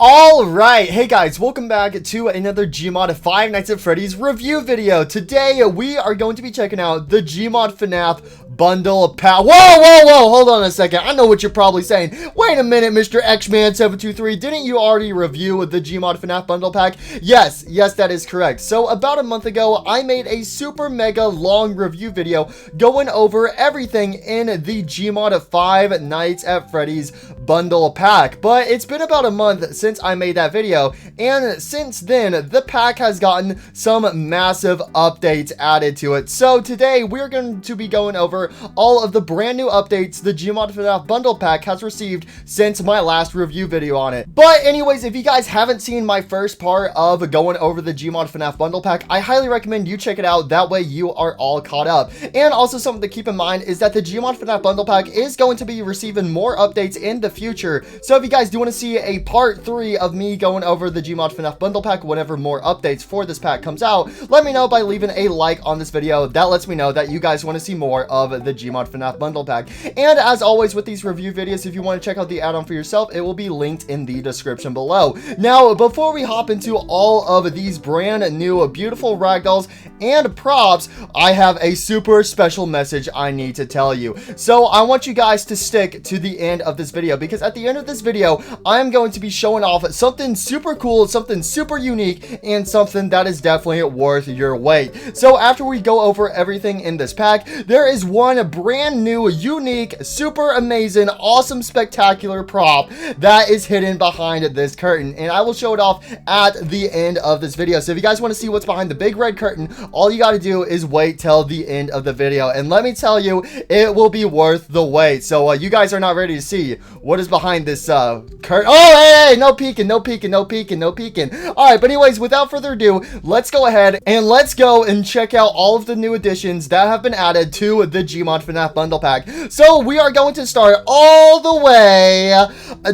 Alright, hey guys, welcome back to another Gmod Five Nights at Freddy's review video. Today, we are going to be checking out the Gmod FNAF bundle pack. Whoa, hold on a second. I know what you're probably saying. Wait a minute, Mr. Xman723, didn't you already review the Gmod FNAF bundle pack? Yes, that is correct. So, about a month ago, I made a super mega long review video going over everything in the Gmod Five Nights at Freddy's bundle pack. But it's been about a month since I made that video, and since then the pack has gotten some massive updates added to it. So today we're going to be going over all of the brand new updates the Gmod FNAF bundle pack has received since my last review video on it. But anyways, if you guys haven't seen my first part of going over the Gmod FNAF bundle pack, I highly recommend you check it out. That way you are all caught up. And also something to keep in mind is that the Gmod FNAF bundle pack is going to be receiving more updates in the future. So if you guys do want to see a part 3 of me going over the Gmod FNAF bundle pack whenever more updates for this pack comes out, let me know by leaving a like on this video. That lets me know that you guys want to see more of the Gmod FNAF bundle pack. And as always with these review videos, if you want to check out the add-on for yourself, it will be linked in the description below. Now, before we hop into all of these brand new beautiful ragdolls and props, I have a super special message I need to tell you. So I want you guys to stick to the end of this video, because at the end of this video, I'm going to be showing off something super cool, something super unique, and something that is definitely worth your wait. So after we go over everything in this pack, there is one brand new, unique, super amazing, awesome, spectacular prop that is hidden behind this curtain, and I will show it off at the end of this video. So if you guys want to see what's behind the big red curtain, all you got to do is wait till the end of the video, and let me tell you, it will be worth the wait. So you guys are not ready to see what is behind this curtain. Oh, hey, no peeking. All right, but anyways, without further ado, let's go ahead and let's go and check out all of the new additions that have been added to the Gmod FNAF bundle pack. So we are going to start all the way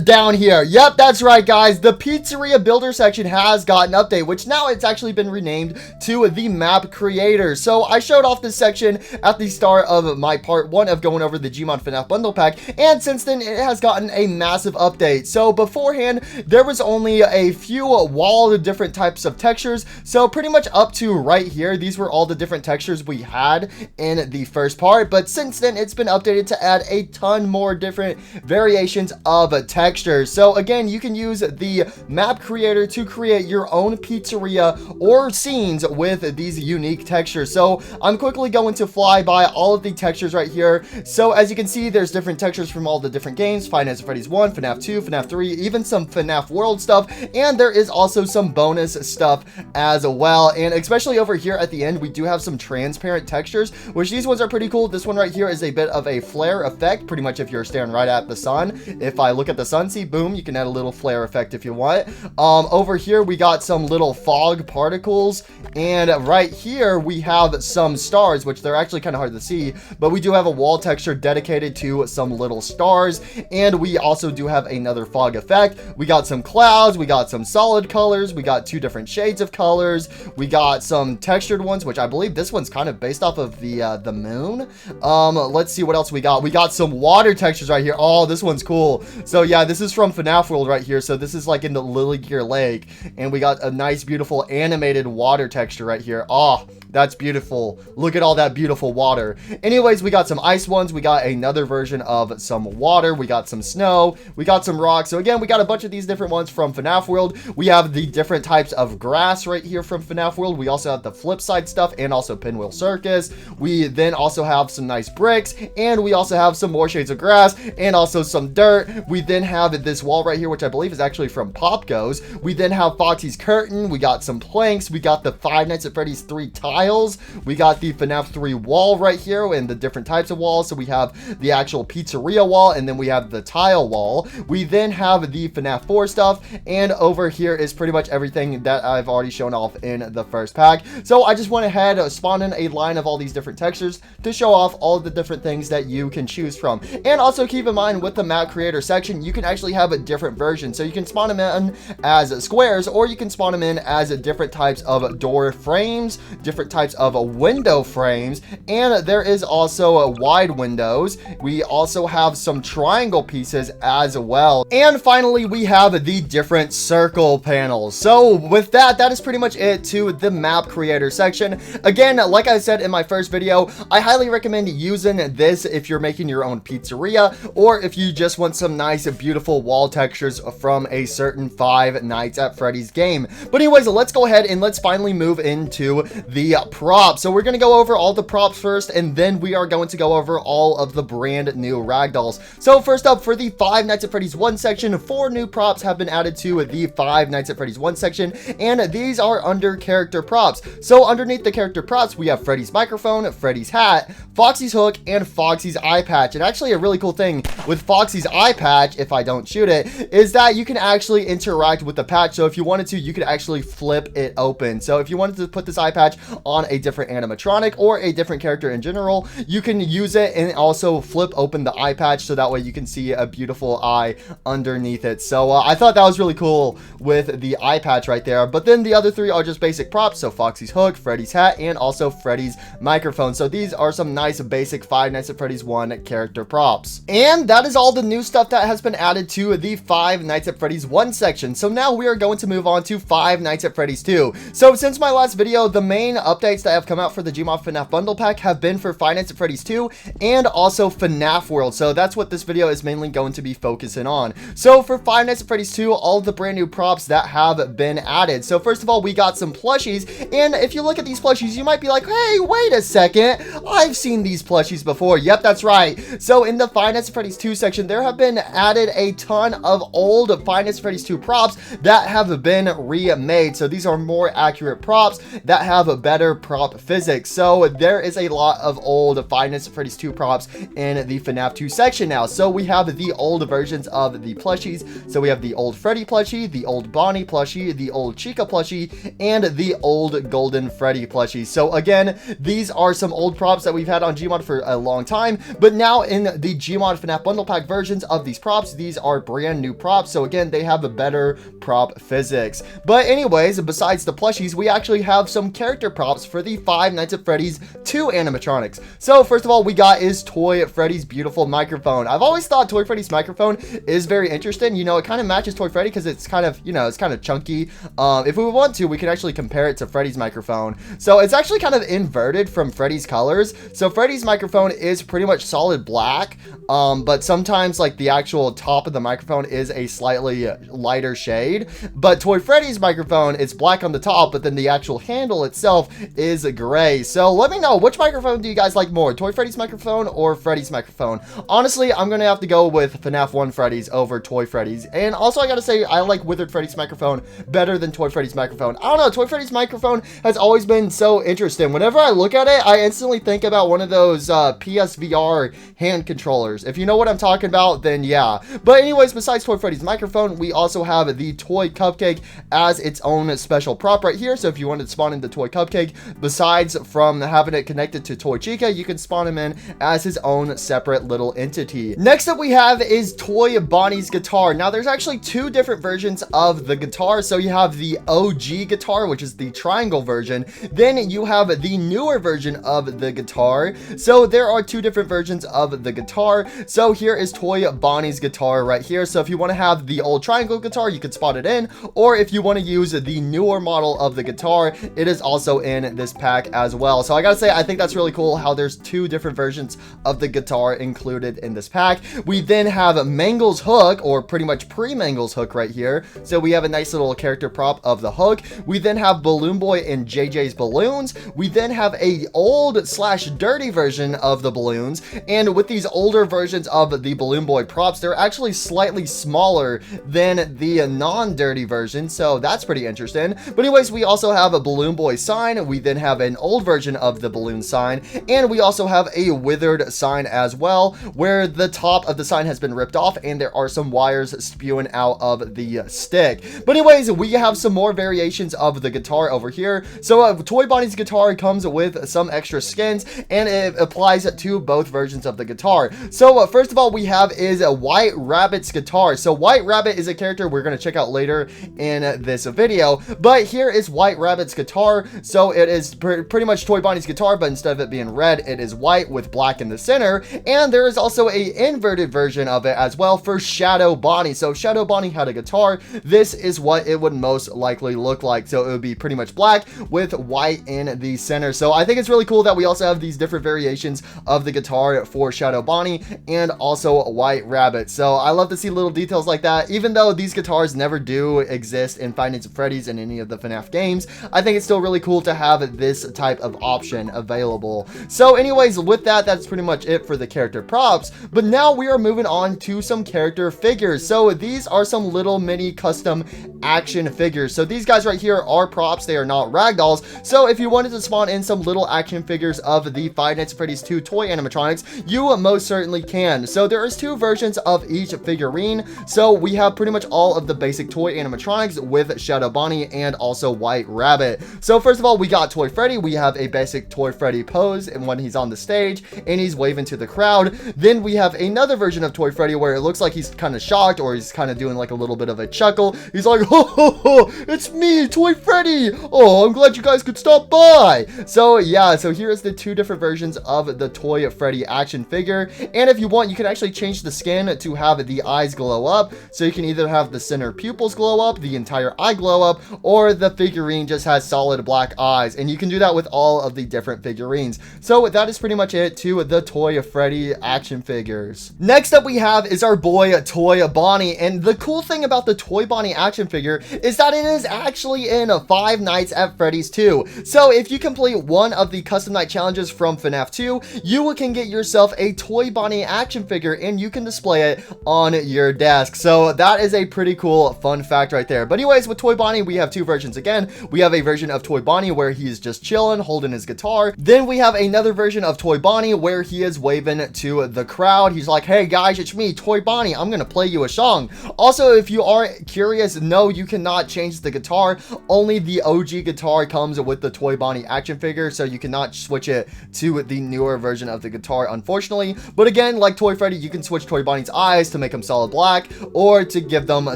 down here. Yep, that's right, guys. The pizzeria builder section has gotten an update, which now it's actually been renamed to the map creator. So I showed off this section at the start of my part 1 of going over the Gmod FNAF bundle pack, and since then it has gotten a massive update. So beforehand, there was only a few wall different types of textures, so pretty much up to right here, these were all the different textures we had in the first part. But since then, it's been updated to add a ton more different variations of textures. So again, you can use the map creator to create your own pizzeria or scenes with these unique textures. So I'm quickly going to fly by all of the textures right here. So as you can see, there's different textures from all the different games: Five Nights at Freddy's 1, FNAF 2, FNAF 3, even some FNAF World stuff, and there is also some bonus stuff as well. And especially over here at the end, we do have some transparent textures, which these ones are pretty cool. This one right here is a bit of a flare effect, pretty much if you're staring right at the sun. If I look at the sun, see, boom, you can add a little flare effect if you want. Over here we got some little fog particles, and right here we have some stars, which they're actually kind of hard to see, but we do have a wall texture dedicated to some little stars. And we also do have another fog effect. We got some clouds, we got some solid colors, we got two different shades of colors, we got some textured ones, which I believe this one's kind of based off of the moon. Let's see what else we got. We got some water textures right here. Oh, this one's cool. So yeah, this is from FNAF World right here. So this is like in the Lily Gear Lake, and we got a nice beautiful animated water texture right here. Oh, that's beautiful. Look at all that beautiful water. Anyways, we got some ice ones. We got another version of some water. We got some snow. We got some rocks. So again, we got a bunch of these different ones from FNAF World. We have the different types of grass right here from FNAF World. We also have the flip side stuff and also Pinwheel Circus. We then also have some nice bricks, and we also have some more shades of grass and also some dirt. We then have this wall right here, which I believe is actually from Pop Goes. We then have Foxy's curtain. We got some planks. We got the Five Nights at Freddy's 3 tiles. We got the FNAF 3 wall right here and the different types of walls. So we have the actual pizzeria wall, and then we have the tile wall. We then have the FNAF 4 stuff, and over here is pretty much everything that I've already shown off in the first pack. So I just went ahead, spawned in a line of all these different textures to show off all the different things that you can choose from. And also keep in mind, with the map creator section, you can actually have a different version. So you can spawn them in as squares, or you can spawn them in as different types of door frames, different types of window frames, and there is also wide windows. We also have some triangle pieces as well. And finally, we have the different circle panels. So with that is pretty much it to the map creator section. Again, like I said in my first video, I highly recommend using this if you're making your own pizzeria, or if you just want some nice, beautiful wall textures from a certain Five Nights at Freddy's game. But anyways, let's go ahead and let's finally move into the props. So we're going to go over all the props first, and then we are going to go over all of the brand new Ragdolls. So first up, for the Five Nights at Freddy's 1 section, 4 new props have been added to the Five Nights at Freddy's 1 section, and these are under character props. So underneath the character props, we have Freddy's microphone, Freddy's hat, Foxy's hook, and Foxy's eye patch. And actually a really cool thing with Foxy's eye patch, if I don't shoot it, is that you can actually interact with the patch. So if you wanted to, you could actually flip it open. So if you wanted to put this eye patch on a different animatronic or a different character in general, you can use it and also flip open the eye patch, so that way you can see a beautiful eye underneath it. So I thought that was really cool with the eye patch right there. But then the other 3 are just basic props. So Foxy's hook, Freddy's hat, and also Freddy's microphone. So these are some nice basic Five Nights at Freddy's 1 character props. And that is all the new stuff that has been added to the Five Nights at Freddy's 1 section. So now we are going to move on to Five Nights at Freddy's 2. So since my last video, the main updates that have come out for the Gmod FNAF bundle pack have been for Five Nights at Freddy's 2 and also FNAF World. So that's what this video is mainly going to be focusing on. So for Five Nights at Freddy's 2, all of the brand new props that have been added. So first of all, we got some plushies, and if you look at these plushies, you might be like, hey, wait a second, I've seen these plushies before. Yep, that's right. So in the Five Nights at Freddy's 2 section, there have been added a ton of old Five Nights at Freddy's 2 props that have been remade. So these are more accurate props that have better prop physics. So there is a lot of old Five Nights at Freddy's 2 props in the FNAF 2 section now. So we have the old versions of the plushies. So we have the old Freddy plushie, the old Bonnie plushie, the old Chica plushie, and the old Golden Freddy plushie. So again, these are some old props that we've had on Gmod for a long time, but now in the Gmod FNAF bundle pack versions of these props, these are brand new props. So again, they have a better prop physics. But anyways, besides the plushies, we actually have some character props for the Five Nights at Freddy's 2 animatronics. So first of all, we got is Toy Freddy's beautiful microphone. I've always thought Toy Freddy's microphone is very interesting. You know, it kind of matches Toy Freddy because it's kind of, you know, it's kind of chunky. If we want to, we can actually compare it to Freddy's microphone. So it's actually kind of inverted from Freddy's colors. So Freddy's microphone is pretty much solid black, but sometimes like the actual top of the microphone is a slightly lighter shade. But Toy Freddy's microphone is black on the top, but then the actual handle itself is gray. So let me know, which microphone do you guys like more, Toy Freddy's microphone or Freddy's microphone? Honestly, I'm gonna have to go with FNAF 1 Freddy's over Toy Freddy's. And also, I gotta say, I like Withered Freddy's microphone better than Toy Freddy's microphone. I don't know, Toy Freddy's microphone has always been so interesting. Whenever I look at it, I instantly think about one of those PSVR hand controllers. If you know what I'm talking about, then yeah. But anyways, besides Toy Freddy's microphone, we also have the Toy Cupcake as its own special prop right here. So if you wanted to spawn in the Toy Cupcake, besides from having it connected to Toy Chica, you can spawn him in as his own separate little entity. Next up we have is Toy Bonnie's guitar. Now there's actually 2 different versions of the guitar. So you have the OG guitar, which is the triangle version. Then you have the newer version of the guitar. So there are 2 different versions of the guitar. So here is Toy Bonnie's guitar right here. So if you want to have the old triangle guitar, you could spot it in, or if you want to use the newer model of the guitar, it is also in this pack as well. So I gotta say, I think that's really cool how there's 2 different versions of the guitar included in this pack. We then have Mangle's hook, or pretty much pre-Mangle's hook right here. So we have a nice little character prop of the hook. We then have Balloon Boy and JJ's balloons. We then have a old slash dirty version of the balloons, and with these older versions of the Balloon Boy props, they're actually slightly smaller than the non-dirty version, so that's pretty interesting. But anyways, we also have a Balloon Boy sign. We then have an old version of the balloon sign, and we also have a withered sign as well, where the top of the sign has been ripped off and there are some wires spewing out of the stick. But anyways, we have some more variations of the guitar over here. So Toy Bonnie's guitar comes with some extra skins, and it applies to both versions of the guitar. So first of all, we have is White Rabbit's guitar. So White Rabbit is a character we're going to check out later in this video, but here is White Rabbit's guitar. So it is pretty much Toy Bonnie's guitar, but instead of it being red, it is white with black in the center. And there is also a inverted version of it as well for Shadow Bonnie. So if Shadow Bonnie had a guitar, this is what it would most likely look like. So it would be pretty much black with white in the center. So I think it's really cool that we also have these different variations of the guitar for Shadow Bonnie and also White Rabbit. So I love to see little details like that. Even though these guitars never do exist in Five Nights at Freddy's in any of the FNAF games, I think it's still really cool to have this type of option available. So anyways, with that, that's pretty much it for the character props. But now we are moving on to some character figures. So these are some little mini custom action figures. So these guys right here are props. They are not Ragdolls. So if you wanted to spawn in some little action figures of the Five Nights at Freddy's 2 toy animatronics, you most certainly can. So there is two versions of each figurine. So we have pretty much all of the basic toy animatronics with Shadow Bonnie and also White Rabbit. So first of all, we got Toy Freddy. We have a basic Toy Freddy pose and when he's on the stage and he's waving to the crowd. Then we have another version of Toy Freddy where it looks like he's kind of shocked or he's kind of doing like a little bit of a chuckle. He's like, ho ho ho, it's me, Toy Freddy. Oh, I'm glad you guys could stop by. So yeah, so here's the two different versions of the Toy Freddy action figure. And if you want, you can actually change the skin to have the eyes glow up. So you can either have the center pupils glow up, the entire eye glow up, or the figurine just has solid black eyes. And you can do that with all of the different figurines. So that is pretty much it to the Toy Freddy action figures. Next up we have is our boy Toy Bonnie. And the cool thing about the Toy Bonnie action figure is that it is actually in Five Nights at Freddy's 2. So if you complete one of the custom night challenges from FNAF 2, you can get yourself a Toy Bonnie action figure and you can display it on your desk. So that is a pretty cool fun fact right there. But anyways, with Toy Bonnie, we have two versions again. We have a version of Toy Bonnie where he's just chilling, holding his guitar. Then we have another version of Toy Bonnie where he is waving to the crowd. He's like, hey guys, it's me, Toy Bonnie. I'm gonna play you a song. Also, if you are curious, no, you cannot change the guitar. Only the OG guitar comes with the Toy Bonnie action figure, so you cannot switch it to the newer version of the guitar, unfortunately. But again, like Toy Freddy, you can switch Toy Bonnie's eyes to make them solid black or to give them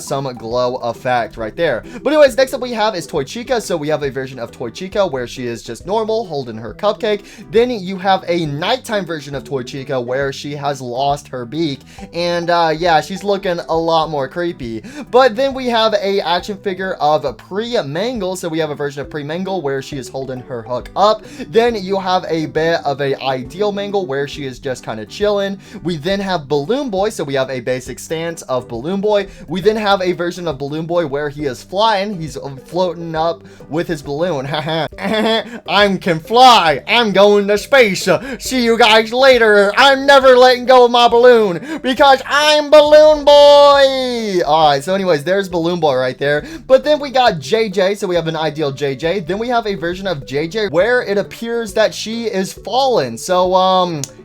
some glow effect right there. But anyways, next up we have is Toy Chica. So we have a version of Toy Chica where she is just normal, holding her cupcake. Then you have a nighttime version of Toy Chica where she has lost her beak. And yeah, she's looking a lot more creepy. But then we have a action figure of Pre-Mangle. So we have a version of Pre-Mangle where she is holding her hook up. Then you have a bit of a Ideal Mangle where she is just kind of chilling. We then have Balloon Boy. So we have a basic stance of Balloon Boy. We then have a version of Balloon Boy where he is flying. He's floating up with his balloon. I can fly. I'm going to space. See you guys later. I'm never letting go of my balloon because I'm Balloon Boy. Alright, so anyways, there's Balloon Boy right there. But then we got JJ. So we have an Ideal JJ. Then we have a version of JJ where it appears that she is fallen. So,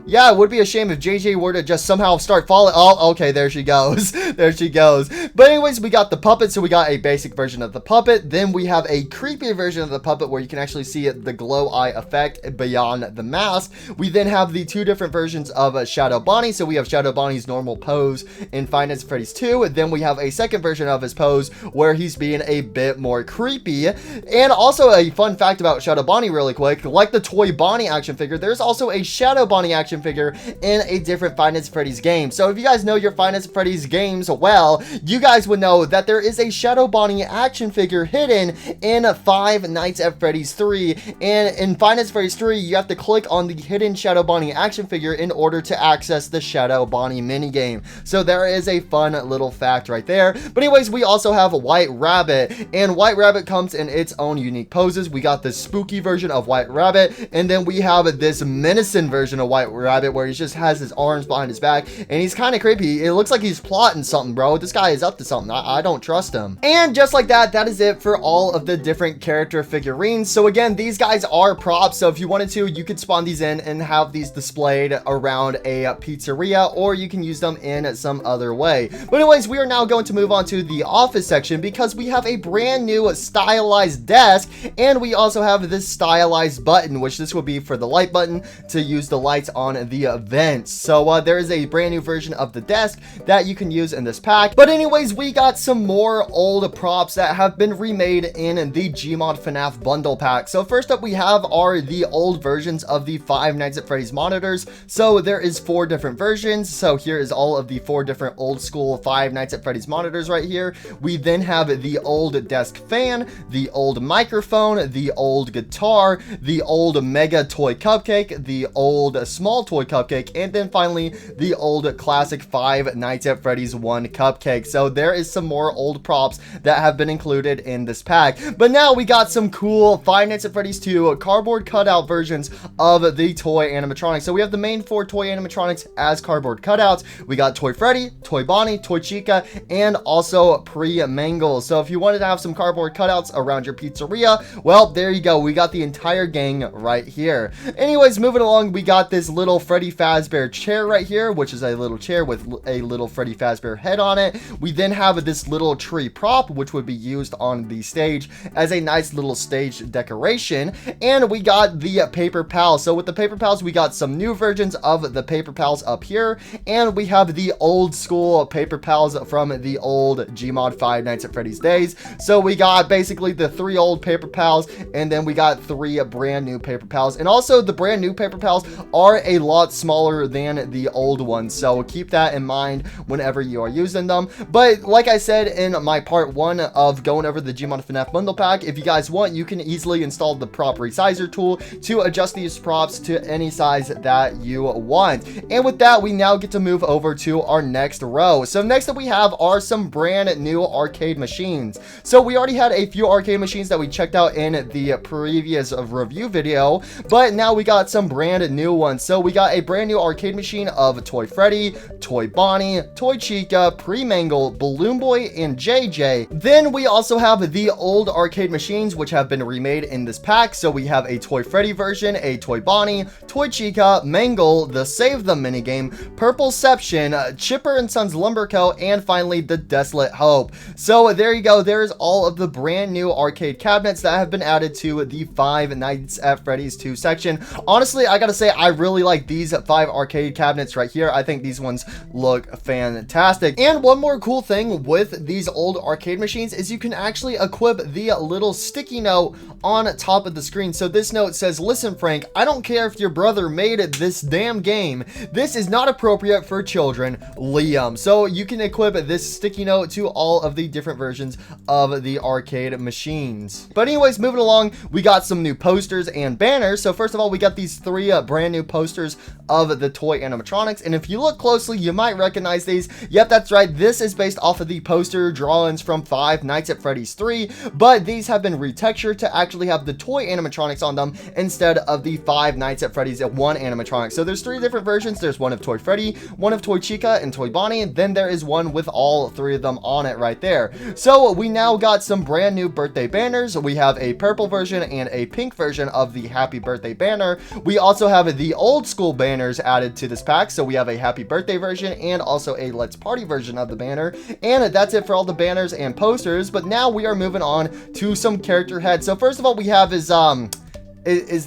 yeah, it would be a shame if JJ were to just somehow start falling. Oh, okay, there she goes. There she goes. But anyways, we got the puppet. So we got a basic version of the puppet. Then we have a creepy version of the puppet where you can actually see the glow eye effect beyond the mask. We then have the two different versions of Shadow Bonnie. So we have Shadow Bonnie's normal pose in Five Nights at Freddy's 2. Then we have a second version of his pose where he's being a bit more creepy. And also a fun fact about Shadow Bonnie really quick, like the Toy Bonnie action figure, there's also a Shadow Bonnie action figure in a different Five Nights at Freddy's game. So if you guys know your Five Nights at Freddy's games well, you guys would know that there is a Shadow Bonnie action figure hidden in Five Nights at Freddy's 3. And in Five Nights at Freddy's 3, you have to click on the hidden Shadow Bonnie action figure in order to access the Shadow Bonnie minigame. So there is a fun little fact right there. But anyways, we also have White Rabbit, and White Rabbit comes in its own unique poses. We got the spooky version of White Rabbit, and then we have this menacing version of White rabbit where he just has his arms behind his back, and he's kind of creepy. It looks like he's plotting something, bro. This guy is up to something. I don't trust him. And just like that, that is it for all of the different character figurines. So again, these guys are props, so if you wanted to, you could spawn these in and have these displayed around a pizzeria, or you can use them in some other way. But anyways, we are now going to move on to the office section because we have a brand new stylized desk, and we also have this stylized button, which this would be for the light button to use the lights on the vents. So there is a brand new version of the desk that you can use in this pack. But anyways, we got some more old props that have been remade in the Gmod FNAF bundle pack. So first up we have are the old versions of the Five Nights at Freddy's monitors. So there is 4 different versions. So here is all of the 4 different old school Five Nights at Freddy's monitors right here. We then have the old desk fan, the old microphone, the old guitar, the old mega toy cupcake, the old small toy cupcake, and then finally the old classic Five Nights at Freddy's 1 cupcake. So there is some more old props that have been included in this pack. But now we got some cool Five Nights at Freddy's 2 cardboard cutout versions of the toy animatronics. So we have the main 4 toy animatronics as cardboard cutouts. We got Toy Freddy, Toy Bonnie, Toy Chica, and also Pre-Mangle. So if you wanted to have some cardboard cutouts around your pizzeria, well, there you go. We got the entire gang right here. Anyways, moving along, we got this little Freddy Fazbear chair right here, which is a little chair with a little Freddy Fazbear head on it. We then have this little tree prop, which would be used on the stage as a nice little stage decoration. And we got the Paper Pals. So with the Paper Pals, we got some new versions of the Paper Pals up here, and we have the old school Paper Pals from the old Gmod Five Nights at Freddy's days. So we got basically the 3 old Paper Pals, and then we got 3 brand new Paper Pals. And also the brand new Paper Pals are a lot smaller than the old ones, so keep that in mind whenever you are using them. But like I said in my part 1 of going over the Gmod FNAF bundle pack, if you guys want, you can easily install the prop resizer tool to adjust these props to any size that you want. And with that, we now get to move over to our next row. So next up we have are some brand new arcade machines. So we already had a few arcade machines that we checked out in the previous review video, but now we got some brand new ones. So we got a brand new arcade machine of Toy Freddy, Toy Bonnie, Toy Chica, Pre-Mangle, Balloon Boy, and JJ. Then we also have the old arcade machines which have been remade in this pack. So we have a Toy Freddy version, a Toy Bonnie, Toy Chica, Mangle, the Save Them minigame, Purpleception, Chipper and Sons Lumber Co., and finally the Desolate Hope. So there you go. There's all of the brand new arcade cabinets that have been added to the Five Nights at Freddy's 2 section. Honestly, I gotta say, I really like these 5 arcade cabinets right here. I think these ones look fantastic. And one more cool thing with these old arcade machines is you can actually equip the little sticky note on top of the screen. So this note says, "Listen, Frank, I don't care if your brother made this damn game. This is not appropriate for children, Liam." So you can equip this sticky note to all of the different versions of the arcade machines. But anyways, moving along, we got some new posters and banners. So first of all, we got these 3 brand new posters of the toy animatronics, and if you look closely, you might recognize these. Yep, that's right. This is based off of the poster drawings from Five Nights at Freddy's 3, but these have been retextured to actually have the toy animatronics on them instead of the Five Nights at Freddy's 1 animatronic. So there's 3 different versions. There's one of Toy Freddy, one of Toy Chica, and Toy Bonnie, and then there is one with all 3 of them on it right there. So we now got some brand new birthday banners. We have a purple version and a pink version of the Happy Birthday banner. We also have the old school banners added to this pack. So we have a Happy Birthday version and also a Let's Party version of the banner. And that's it for all the banners and posters. But now we are moving on to some character heads. So first of all, we have is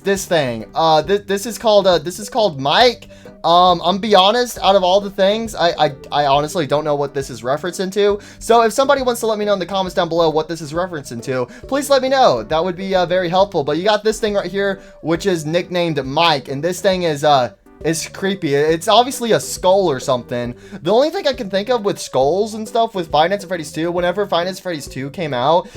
this thing. This is called Mike. I'm be honest, out of all the things, I honestly don't know what this is referencing to. So if somebody wants to let me know in the comments down below what this is referencing to, please let me know. That would be very helpful. But you got this thing right here, which is nicknamed Mike, and this thing is it's creepy. It's obviously a skull or something. The only thing I can think of with skulls and stuff with Five Nights at Freddy's 2, whenever Five Nights at Freddy's 2 came out,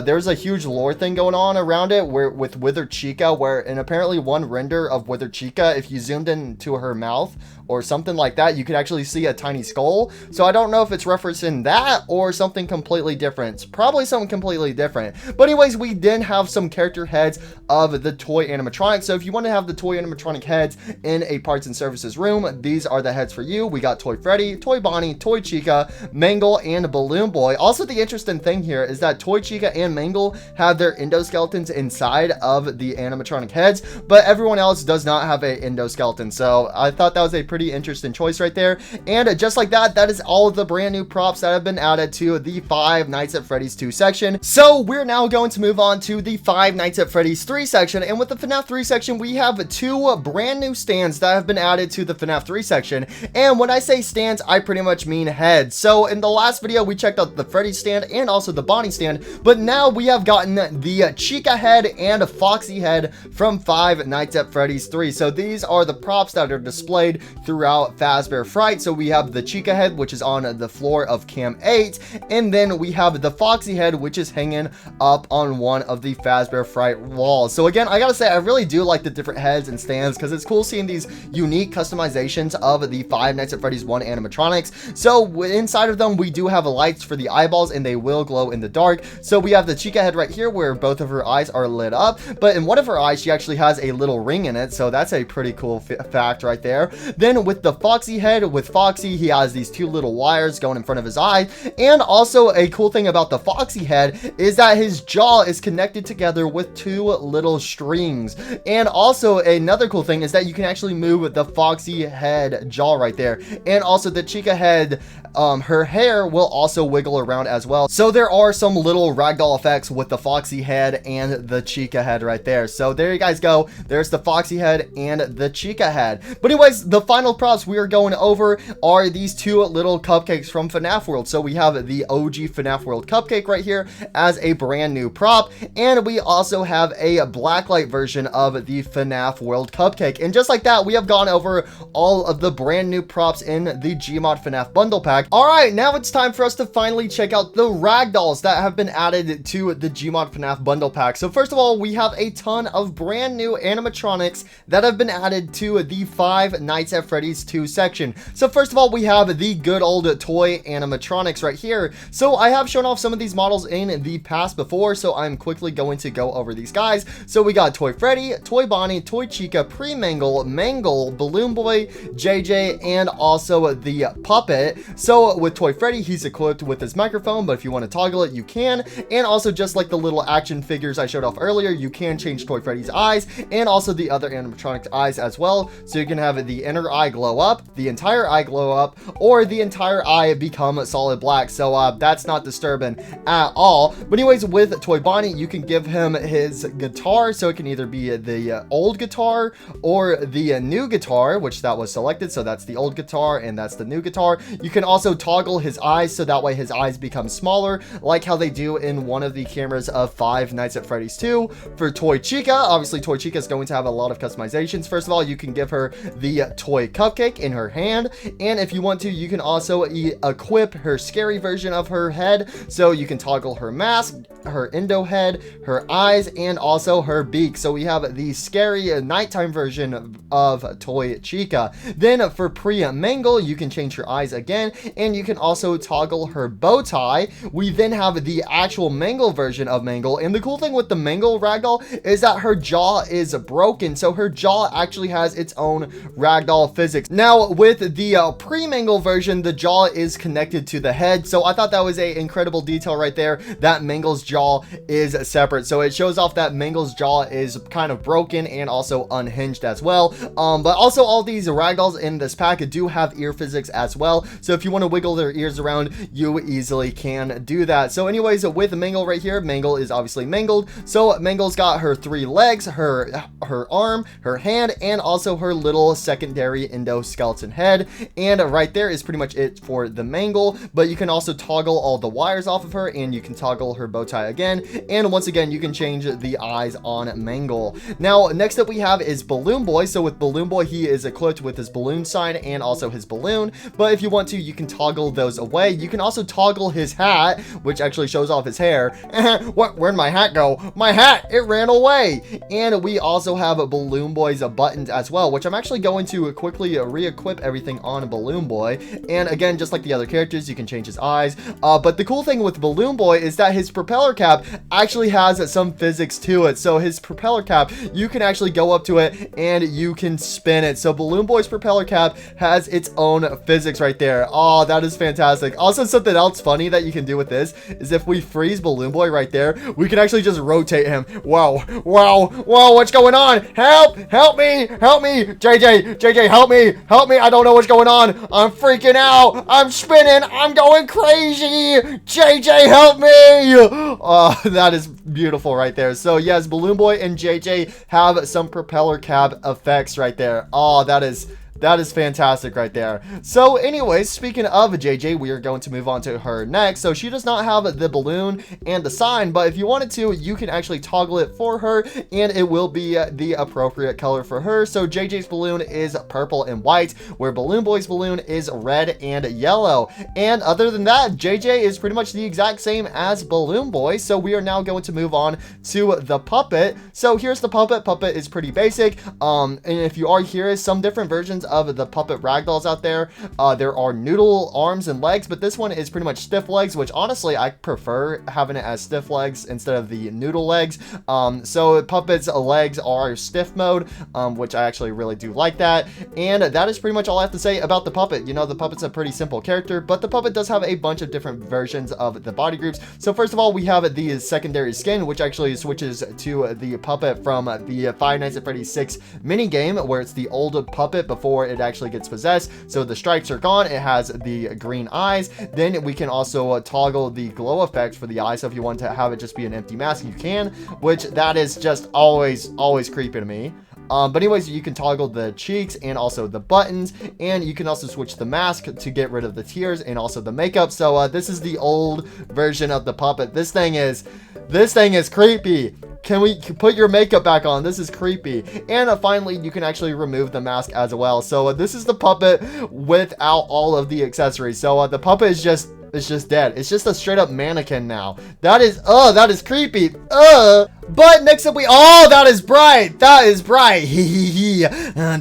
there's a huge lore thing going on around it with Withered Chica, and apparently one render of Withered Chica, if you zoomed into her mouth or something like that, you could actually see a tiny skull. So I don't know if it's referencing that or something completely different. It's probably something completely different. But anyways, we then have some character heads of the toy animatronics. So if you want to have the toy animatronic heads in a parts and services room. These are the heads for you. We got Toy Freddy, Toy Bonnie, Toy Chica, Mangle, and Balloon Boy. Also, the interesting thing here is that Toy Chica and Mangle have their endoskeletons inside of the animatronic heads, but everyone else does not have an endoskeleton. So I thought that was a pretty interesting choice right there. And just like that, that is all of the brand new props that have been added to the Five Nights at Freddy's 2 section. So we're now going to move on to the Five Nights at Freddy's 3 section. And with the FNAF 3 section, we have two brand new stands that have been added to the FNAF 3 section. And when I say stands, I pretty much mean heads. So in the last video, we checked out the Freddy stand and also the Bonnie stand, but now we have gotten the Chica head and Foxy head from Five Nights at Freddy's 3. So these are the props that are displayed throughout Fazbear Fright. So we have the Chica head, which is on the floor of Cam 8, and then we have the Foxy head, which is hanging up on one of the Fazbear Fright walls. So again, I gotta say, I really do like the different heads and stands because it's cool seeing these unique customizations of the Five Nights at Freddy's 1 animatronics. So inside of them, we do have lights for the eyeballs, and they will glow in the dark. So we have the Chica head right here where both of her eyes are lit up, but in one of her eyes, she actually has a little ring in it. So that's a pretty cool fact right there. Then with the Foxy head, with Foxy, he has these two little wires going in front of his eye. And also a cool thing about the Foxy head is that his jaw is connected together with two little strings. And also another cool thing is that you can actually move the Foxy head jaw right there. And also the Chica head, her hair will also wiggle around as well. So there are some little ragdoll effects with the Foxy head and the Chica head right there. So there you guys go. There's the Foxy head and the Chica head. But anyways, the final props we are going over are these two little cupcakes from FNAF World. So we have the OG FNAF World cupcake right here as a brand new prop, and we also have a blacklight version of the FNAF World cupcake. And just like that, we have gone over all of the brand new props in the Gmod FNAF bundle pack. All right, now it's time for us to finally check out the Ragdolls that have been added to the Gmod FNAF bundle pack. So first of all, we have a ton of brand new animatronics that have been added to the Five Nights at Freddy's 2 section. So first of all, we have the good old toy animatronics right here. So I have shown off some of these models in the past before, so I'm quickly going to go over these guys. So we got Toy Freddy, Toy Bonnie, Toy Chica, Pre-Mangle, Mangle, Balloon Boy, JJ, and also the puppet. So with Toy Freddy, he's equipped with his microphone, but if you want to toggle it, you can. And also, just like the little action figures I showed off earlier, you can change Toy Freddy's eyes and also the other animatronic eyes as well. So you can have the inner eye glow up, the entire eye glow up, or the entire eye become solid black. So that's not disturbing at all. But anyways, with Toy Bonnie, you can give him his guitar. So it can either be the old guitar or the new guitar, which that was selected. So that's the old guitar and that's the new guitar. You can also toggle his eyes so that way his eyes become smaller, like how they do in one of the cameras of Five Nights at Freddy's 2. For Toy Chica, obviously Toy Chica is going to have a lot of customizations. First of all, you can give her the toy cupcake in her hand, and if you want to, you can also equip her scary version of her head. So you can toggle her mask, her endo head, her eyes, and also her beak. So we have the scary nighttime version of Toy Chica. Then for Pre-Mangle, you can change her eyes again, and you can also toggle her bow tie. We then have the actual Mangle version of Mangle, and the cool thing with the Mangle ragdoll is that her jaw is broken, so her jaw actually has its own ragdoll physics. Now with the Pre-Mangle version, the jaw is connected to the head, so I thought that was a incredible detail right there, that Mangle's jaw is separate. So it shows off that Mangle's jaw is kind of broken and also unhinged as well. But also all these ragdolls in this pack do have ear physics as well, so if you want to wiggle their ears around, you easily can do that. So anyways, with Mangle right here, Mangle is obviously mangled. So Mangle's got her three legs, her arm, her hand, and also her little secondary endoskeleton head. And right there is pretty much it for the Mangle, but you can also toggle all the wires off of her, and you can toggle her bow tie again. And once again, you can change the eyes on Mangle. Now, next up we have is Balloon Boy. So with Balloon Boy, he is equipped with his balloon sign and also his balloon, but if you want to, you can toggle those away. You can also toggle his hat, which actually shows off his hair. Where'd my hat go? My hat, it ran away. And we also have Balloon Boy's buttons as well, which I'm actually going to quickly re-equip everything on Balloon Boy. And again, just like the other characters, you can change his eyes. But the cool thing with Balloon Boy is that his propeller cap actually has some physics to it. So his propeller cap, you can actually go up to it and you can spin it. So Balloon Boy's propeller cap has its own physics right there. Oh, that is fantastic. Also, something else funny that you can do with this is if we freeze Balloon Boy right there, we can actually just rotate him. Whoa, whoa, whoa, what's going on? Help, help me, JJ, help me, I don't know what's going on. I'm freaking out, I'm spinning, I'm going crazy. JJ, help me. Oh, that is beautiful right there. So yes, Balloon Boy and JJ have some propeller cap effects right there. Oh, that is fantastic right there. So anyways, speaking of JJ, we are going to move on to her next. So she does not have the balloon and the sign, but if you wanted to, you can actually toggle it for her and it will be the appropriate color for her. So JJ's balloon is purple and white, where Balloon Boy's balloon is red and yellow. And other than that, JJ is pretty much the exact same as Balloon Boy. So we are now going to move on to the puppet. So here's the puppet. Puppet is pretty basic. And if you are here is some different versions of the puppet Ragdolls out there. There are noodle arms and legs, but this one is pretty much stiff legs, which honestly I prefer having it as stiff legs instead of the noodle legs. So puppet's legs are stiff mode, which I actually really do like that. And that is pretty much all I have to say about the puppet. You know, the puppet's a pretty simple character, but the puppet does have a bunch of different versions of the body groups. So first of all, we have the secondary skin, which actually switches to the puppet from the Five Nights at Freddy's 6 mini game, where it's the old puppet before it actually gets possessed. So the stripes are gone, it has the green eyes. Then we can also toggle the glow effect for the eye, so if you want to have it just be an empty mask, you can, which that is just always creepy to me. But anyways, you can toggle the cheeks and also the buttons, and you can also switch the mask to get rid of the tears and also the makeup. So this is the old version of the puppet. This thing is creepy. Can we put your makeup back on? This is creepy. And finally, you can actually remove the mask as well. So this is the puppet without all of the accessories. So the puppet is just dead. It's just a straight up mannequin now. That is creepy. But next up that is bright. That is bright.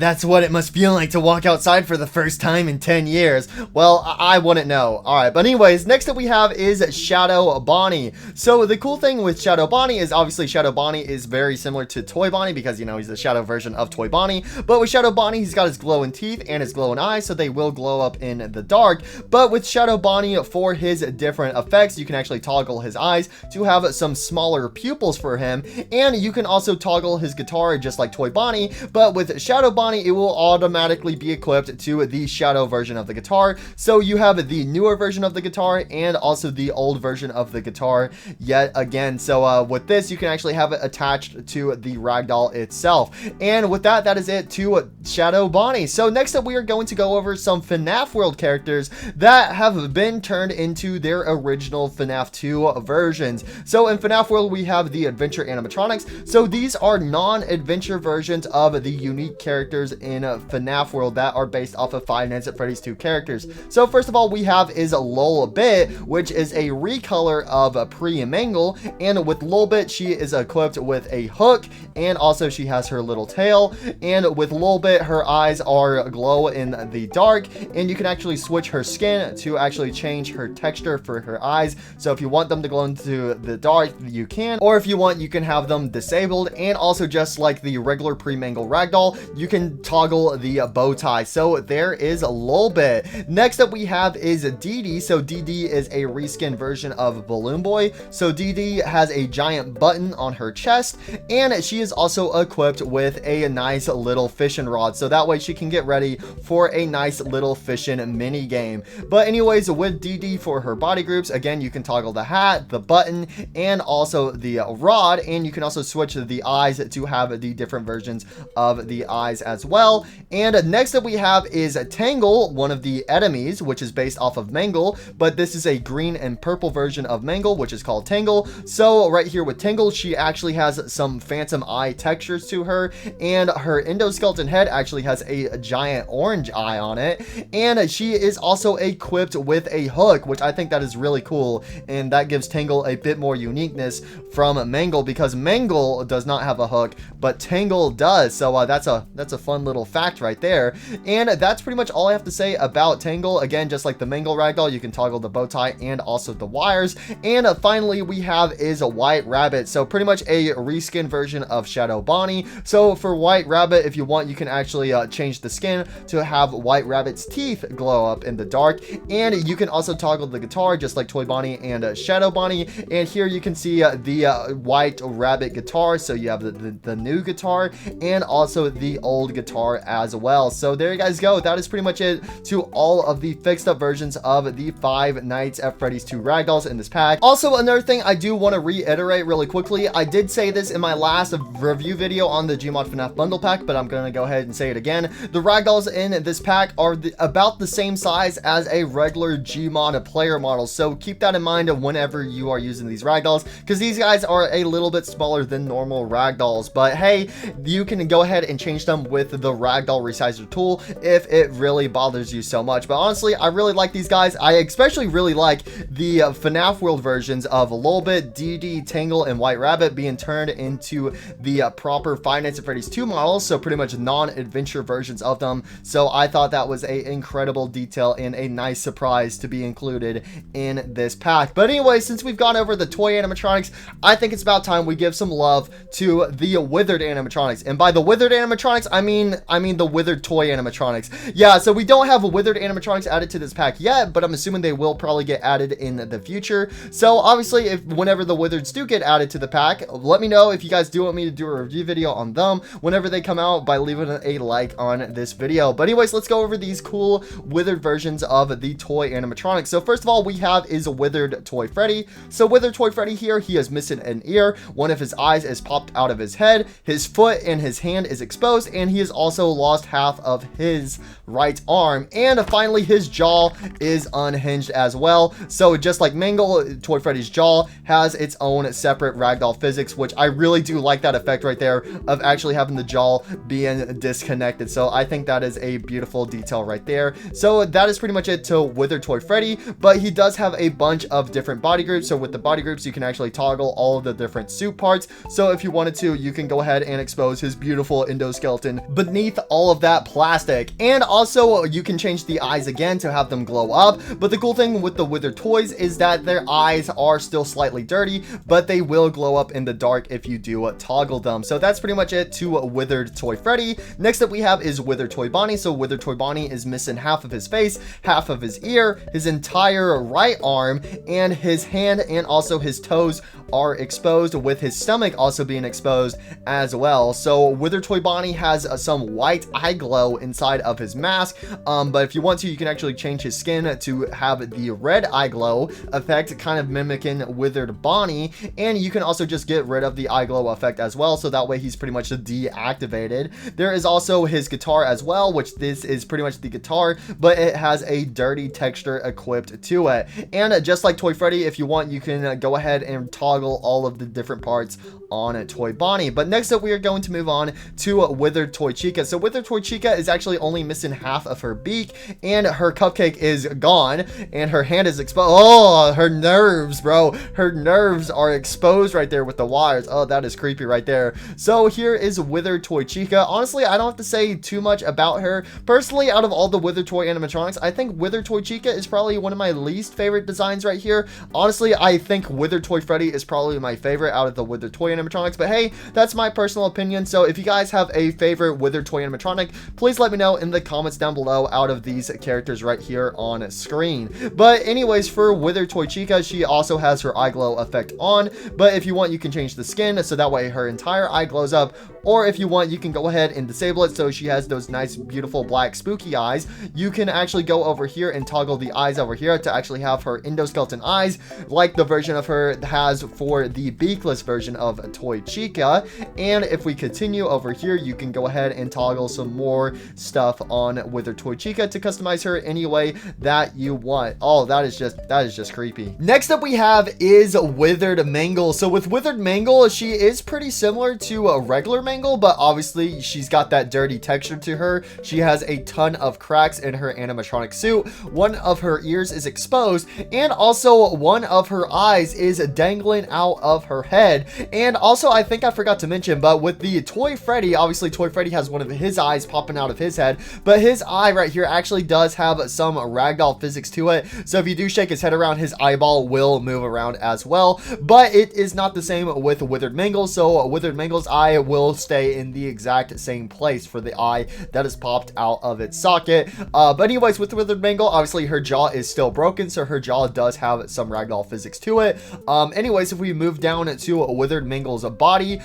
That's what it must feel like to walk outside for the first time in 10 years. Well, I wouldn't know. All right, but anyways, next up we have is Shadow Bonnie. So the cool thing with Shadow Bonnie is obviously Shadow Bonnie is very similar to Toy Bonnie because, you know, he's the shadow version of Toy Bonnie. But with Shadow Bonnie, he's got his glowing teeth and his glowing eyes, so they will glow up in the dark. But with Shadow Bonnie, for his different effects, you can actually toggle his eyes to have some smaller pupils for him. And you can also toggle his guitar just like Toy Bonnie, but with Shadow Bonnie, it will automatically be equipped to the shadow version of the guitar. So you have the newer version of the guitar and also the old version of the guitar yet again. So with this, you can actually have it attached to the Ragdoll itself. And with that, that is it to Shadow Bonnie. So next up, we are going to go over some FNAF World characters that have been turned into their original FNAF 2 versions. So in FNAF World, we have the Adventure animatronics. So these are non-adventure versions of the unique characters in FNAF World that are based off of Five Nights at Freddy's 2 characters. So first of all, we have is Lolbit, which is a recolor of Pre-Mangle, and with Lolbit, she is equipped with a hook, and also she has her little tail, and with Lolbit, her eyes are glow in the dark, and you can actually switch her skin to actually change her texture for her eyes. So if you want them to glow into the dark, you can, or if you want, you can have them disabled. And also, just like the regular Pre-Mangle Ragdoll, you can toggle the bow tie. So there is Lolbit. Next up we have is Dee Dee. So Dee Dee is a reskin version of Balloon Boy. So Dee Dee has a giant button on her chest, and she is also equipped with a nice little fishing rod, so that way she can get ready for a nice little fishing mini game. But anyways, with Dee Dee, for her body groups, again, you can toggle the hat, the button, and also the rod. D-pad, and you can also switch the eyes to have the different versions of the eyes as well. And next up we have is Tangle, one of the enemies, which is based off of Mangle, but this is a green and purple version of Mangle, which is called Tangle. So right here with Tangle, she actually has some phantom eye textures to her, and her endoskeleton head actually has a giant orange eye on it, and she is also equipped with a hook, which I think that is really cool, and that gives Tangle a bit more uniqueness from Mangle, because Mangle does not have a hook, but Tangle does. So that's a fun little fact right there. And that's pretty much all I have to say about Tangle. Again, just like the Mangle ragdoll, you can toggle the bow tie and also the wires. And finally we have is a White Rabbit, so pretty much a reskin version of Shadow Bonnie. So for White Rabbit, if you want, you can actually change the skin to have White Rabbit's teeth glow up in the dark, and you can also toggle the guitar just like Toy Bonnie and Shadow Bonnie. And here you can see the White Rabbit guitar, so you have the new guitar and also the old guitar as well. So there you guys go. That is pretty much it to all of the fixed up versions of the Five Nights at Freddy's 2 Ragdolls in this pack. Also, another thing I do want to reiterate really quickly, I did say this in my last review video on the Gmod FNAF bundle pack, but I'm going to go ahead and say it again. The Ragdolls in this pack are about the same size as a regular Gmod player model, so keep that in mind whenever you are using these Ragdolls, because these guys are a little bit smaller than normal Ragdolls. But hey, you can go ahead and change them with the Ragdoll resizer tool if it really bothers you so much. But honestly, I really like these guys. I especially really like the FNAF World versions of Lolbit, DD, Tangle, and White Rabbit being turned into the proper Five Nights at Freddy's 2 models, so pretty much non-adventure versions of them. So I thought that was a incredible detail and a nice surprise to be included in this pack. But anyway, since we've gone over the toy animatronics, I think it's about time we give some love to the withered animatronics. And by the withered animatronics, I mean the withered toy animatronics. Yeah, so we don't have withered animatronics added to this pack yet, but I'm assuming they will probably get added in the future. So obviously, whenever the withereds do get added to the pack, let me know if you guys do want me to do a review video on them whenever they come out by leaving a like on this video. But anyways, let's go over these cool withered versions of the toy animatronics. So first of all, we have is a withered Toy Freddy. So withered Toy Freddy here, he is missing an ear, one of his eyes is popped out of his head, his foot and his hand is exposed, and he has also lost half of his right arm, and finally his jaw is unhinged as well. So just like Mangle, Toy Freddy's jaw has its own separate ragdoll physics, which I really do like that effect right there of actually having the jaw being disconnected. So I think that is a beautiful detail right there. So that is pretty much it to withered Toy Freddy, but he does have a bunch of different body groups. So with the body groups, you can actually toggle all of the different suit parts. So if you wanted to, you can go ahead and expose his beautiful endoskeleton beneath all of that plastic. And also you can change the eyes again to have them glow up. But the cool thing with the withered toys is that their eyes are still slightly dirty, but they will glow up in the dark if you do toggle them. So that's pretty much it to withered Toy Freddy. Next up we have is withered Toy Bonnie. So withered Toy Bonnie is missing half of his face, half of his ear, his entire right arm, and his hand and also his toes are exposed, with his stomach also being exposed as well. So withered Toy Bonnie has some white eye glow inside of his mask, but if you want to, you can actually change his skin to have the red eye glow effect, kind of mimicking withered Bonnie, and you can also just get rid of the eye glow effect as well, so that way he's pretty much deactivated. There is also his guitar as well, which this is pretty much the guitar, but it has a dirty texture equipped to it. And just like Toy Freddy, if you want, you can go ahead and toggle all of the different parts on a Toy Bonnie. But next up, we are going to move on to withered Toy Chica. So withered Toy Chica is actually only missing half of her beak, and her cupcake is gone, and her hand is exposed. Oh, her nerves, bro. Her nerves are exposed right there with the wires. Oh, that is creepy right there. So here is withered Toy Chica. Honestly, I don't have to say too much about her. Personally, out of all the withered toy animatronics, I think withered Toy Chica is probably one of my least favorite designs right here. Honestly, I think withered Toy Freddy is probably my favorite out of the withered toy animatronics, but hey, that's my personal opinion. So if you guys have a favorite withered toy animatronic, please let me know in the comments down below out of these characters right here on screen. But anyways, for withered Toy Chica, she also has her eye glow effect on, but if you want, you can change the skin so that way her entire eye glows up, or if you want, you can go ahead and disable it so she has those nice beautiful black spooky eyes. You can actually go over here and toggle the eyes over here to actually have her endoskeleton eyes like the version of her has for the beak maskless version of Toy Chica. And if we continue over here, you can go ahead and toggle some more stuff on Withered Toy Chica to customize her any way that you want. Oh, that is just creepy. Next up we have is Withered Mangle. So with Withered Mangle, she is pretty similar to a regular Mangle, but obviously she's got that dirty texture to her. She has a ton of cracks in her animatronic suit. One of her ears is exposed, and also one of her eyes is dangling out of her head. And also, I think I forgot to mention, but with the Toy Freddy, obviously Toy Freddy has one of his eyes popping out of his head, but his eye right here actually does have some ragdoll physics to it. So if you do shake his head around, his eyeball will move around as well, but it is not the same with Withered Mangle. So Withered Mangle's eye will stay in the exact same place for the eye that is popped out of its socket. But anyways, with Withered Mangle, obviously her jaw is still broken, so her jaw does have some ragdoll physics to it. Anyways, if we move down to Withered Mangle's body,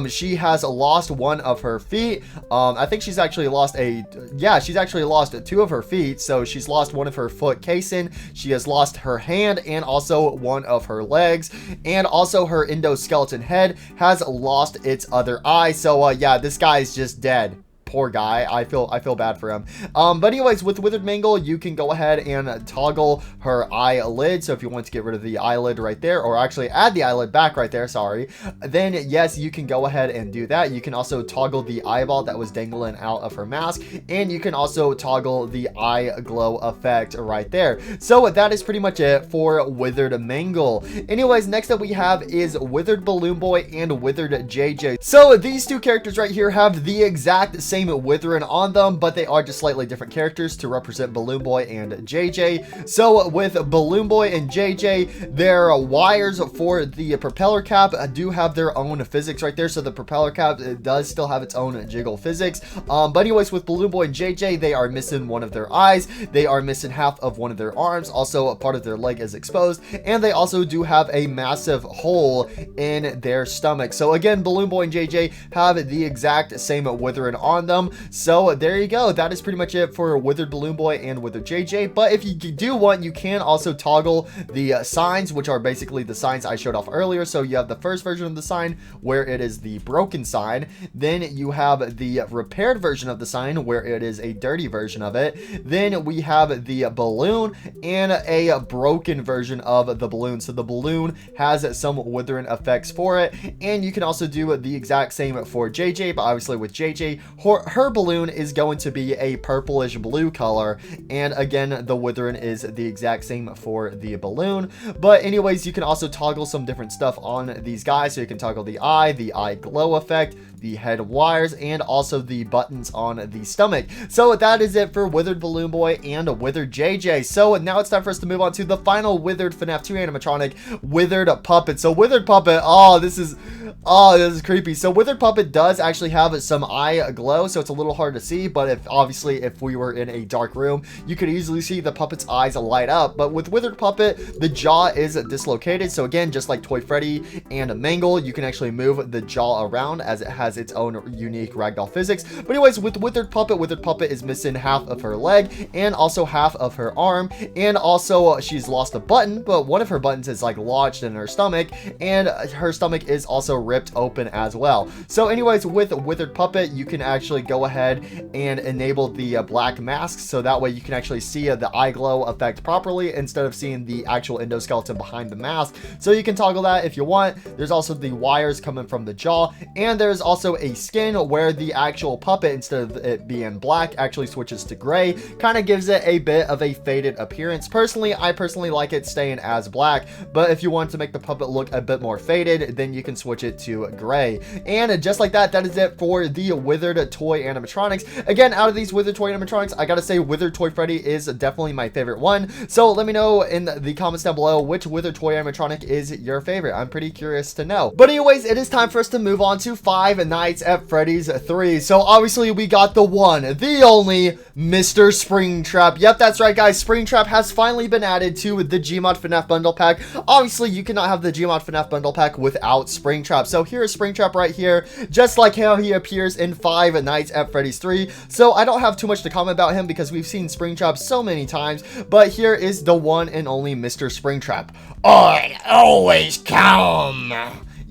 she has lost one of her feet. I think she's actually lost she's actually lost two of her feet. So she's lost one of her foot casing, she has lost her hand, and also one of her legs, and also her endoskeleton head has lost its other eye. So yeah, this guy is just dead. Poor guy. I feel bad for him. But anyways, with Withered Mangle, you can go ahead and toggle her eyelid. So if you want to get rid of the eyelid right there, or actually add the eyelid back right there, sorry, then yes, you can go ahead and do that. You can also toggle the eyeball that was dangling out of her mask, and you can also toggle the eye glow effect right there. So that is pretty much it for Withered Mangle. Anyways, next up we have is Withered Balloon Boy and Withered JJ. So these two characters right here have the exact same withering on them, but they are just slightly different characters to represent Balloon Boy and JJ. So with Balloon Boy and JJ, their wires for the propeller cap do have their own physics right there. So the propeller cap does still have its own jiggle physics. But anyways, with Balloon Boy and JJ, they are missing one of their eyes, they are missing half of one of their arms, also a part of their leg is exposed, and they also do have a massive hole in their stomach. So again, Balloon Boy and JJ have the exact same withering on them. So there you go. That is pretty much it for Withered Balloon Boy and Withered JJ. But if you do want, you can also toggle the signs, which are basically the signs I showed off earlier. So you have the first version of the sign where it is the broken sign. Then you have the repaired version of the sign where it is a dirty version of it. Then we have the balloon and a broken version of the balloon. So the balloon has some withering effects for it. And you can also do the exact same for JJ, but obviously with JJ, her balloon is going to be a purplish blue color, and again, the withering is the exact same for the balloon. But anyways, you can also toggle some different stuff on these guys. So you can toggle the eye glow effect, the head wires, and also the buttons on the stomach. So that is it for Withered Balloon Boy and Withered JJ. So now it's time for us to move on to the final Withered FNAF 2 animatronic, Withered Puppet. So Withered Puppet, this is creepy. So Withered Puppet does actually have some eye glow, so it's a little hard to see, but if we were in a dark room, you could easily see the puppet's eyes light up. But with Withered Puppet, the jaw is dislocated. So again, just like Toy Freddy and Mangle, you can actually move the jaw around as it has its own unique ragdoll physics. But anyways, with Withered Puppet is missing half of her leg and also half of her arm, and also she's lost a button, but one of her buttons is like lodged in her stomach, and her stomach is also ripped open as well. So anyways, with Withered Puppet, you can actually go ahead and enable the black mask, so that way you can actually see the eye glow effect properly instead of seeing the actual endoskeleton behind the mask. So you can toggle that if you want. There's also the wires coming from the jaw, and there's also a skin where the actual puppet, instead of it being black, actually switches to gray. Kind of gives it a bit of a faded appearance. I personally like it staying as black, but if you want to make the puppet look a bit more faded, then you can switch it to gray. And just like that, that is it for the Withered toy animatronics. Again, out of these Withered toy animatronics, I gotta say Withered Toy Freddy is definitely my favorite one. So let me know in the comments down below which Withered toy animatronic is your favorite. I'm pretty curious to know. But anyways, it is time for us to move on to Five Nights at Freddy's 3. So obviously we got the one, the only Mr. Springtrap. Yep, that's right guys, Springtrap has finally been added to the Gmod FNAF bundle pack. Obviously you cannot have the Gmod FNAF bundle pack without Springtrap. So here is Springtrap right here, just like how he appears in Five Nights at Freddy's 3. So I don't have too much to comment about him because we've seen Springtrap so many times, but here is the one and only Mr. Springtrap. I always come.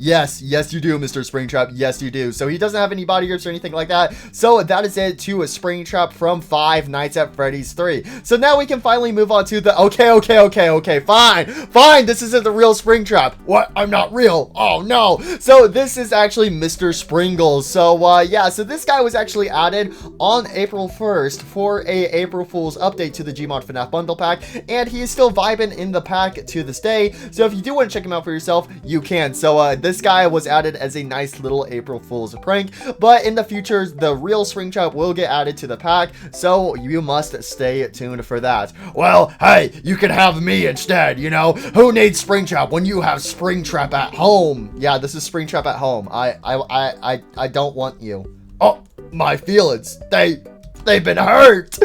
Yes, you do, Mr. Springtrap. Yes, you do. So he doesn't have any body grips or anything like that. So that is it to a Springtrap from Five Nights at Freddy's 3. So now we can finally move on to the... Okay, fine. This isn't the real Springtrap. What? I'm not real. Oh, no. So this is actually Mr. Springles. So, yeah, so this guy was actually added on April 1st for a April Fool's update to the Gmod FNAF bundle pack. And he is still vibing in the pack to this day. So if you do want to check him out for yourself, you can. So, this guy was added as a nice little April Fool's prank, but in the future, the real Springtrap will get added to the pack, so you must stay tuned for that. Well, hey, you can have me instead, you know? Who needs Springtrap when you have Springtrap at home? Yeah, this is Springtrap at home. I don't want you. Oh, my feelings. They've been hurt.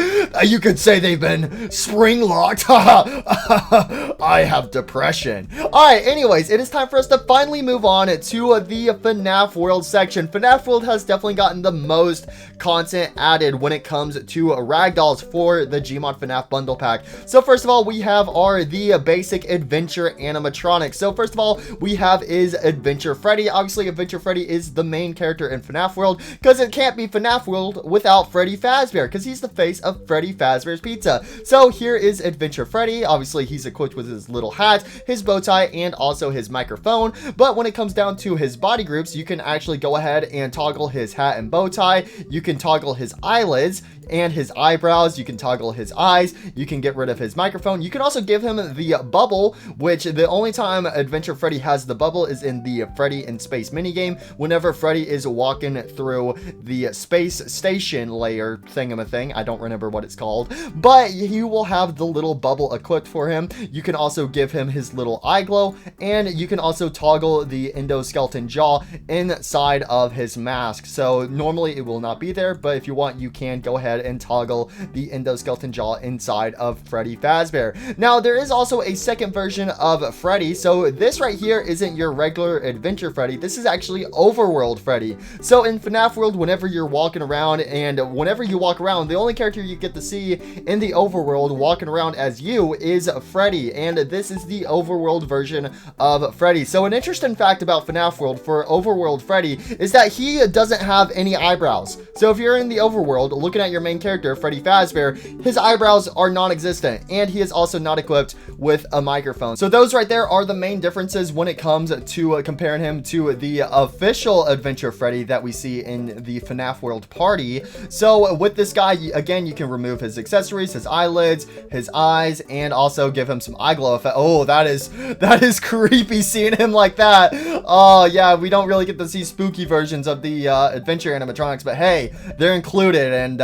You could say they've been spring locked. I have depression. Alright, anyways, it is time for us to finally move on to the FNAF World section. FNAF World has definitely gotten the most content added when it comes to Ragdolls for the Gmod FNAF bundle pack. So first of all, we have the basic adventure animatronics. So first of all, we have is Adventure Freddy. Obviously, Adventure Freddy is the main character in FNAF World because it can't be FNAF World without Freddy Fazbear, because he's the face of Freddy Fazbear's Pizza. So here is Adventure Freddy. Obviously, he's equipped with his little hat, his bow tie, and also his microphone. But when it comes down to his body groups, you can actually go ahead and toggle his hat and bow tie. You can toggle his eyelids and his eyebrows. You can toggle his eyes. You can get rid of his microphone. You can also give him the bubble, which the only time Adventure Freddy has the bubble is in the Freddy in Space minigame, whenever Freddy is walking through the space station layer thing. I don't remember what it's called, but you will have the little bubble equipped for him. You can also give him his little eye glow, and you can also toggle the endoskeleton jaw inside of his mask. So normally it will not be there, but if you want, you can go ahead and toggle the endoskeleton jaw inside of Freddy Fazbear. Now, there is also a second version of Freddy. So this right here isn't your regular Adventure Freddy. This is actually Overworld Freddy. So in FNAF World, whenever you're walking around, and whenever you walk around, the only character you get to see in the overworld walking around as you is Freddy, and this is the overworld version of Freddy. So an interesting fact about FNAF World for overworld Freddy is that he doesn't have any eyebrows. So if you're in the overworld looking at your main character, Freddy Fazbear, his eyebrows are non-existent, and he is also not equipped with a microphone. So those right there are the main differences when it comes to comparing him to the official Adventure Freddy that we see in the FNAF World party. So with this guy, again, you can remove his accessories, his eyelids, his eyes, and also give him some eye glow effect. Oh, that is creepy seeing him like that. Oh yeah, we don't really get to see spooky versions of the adventure animatronics, but hey, they're included, and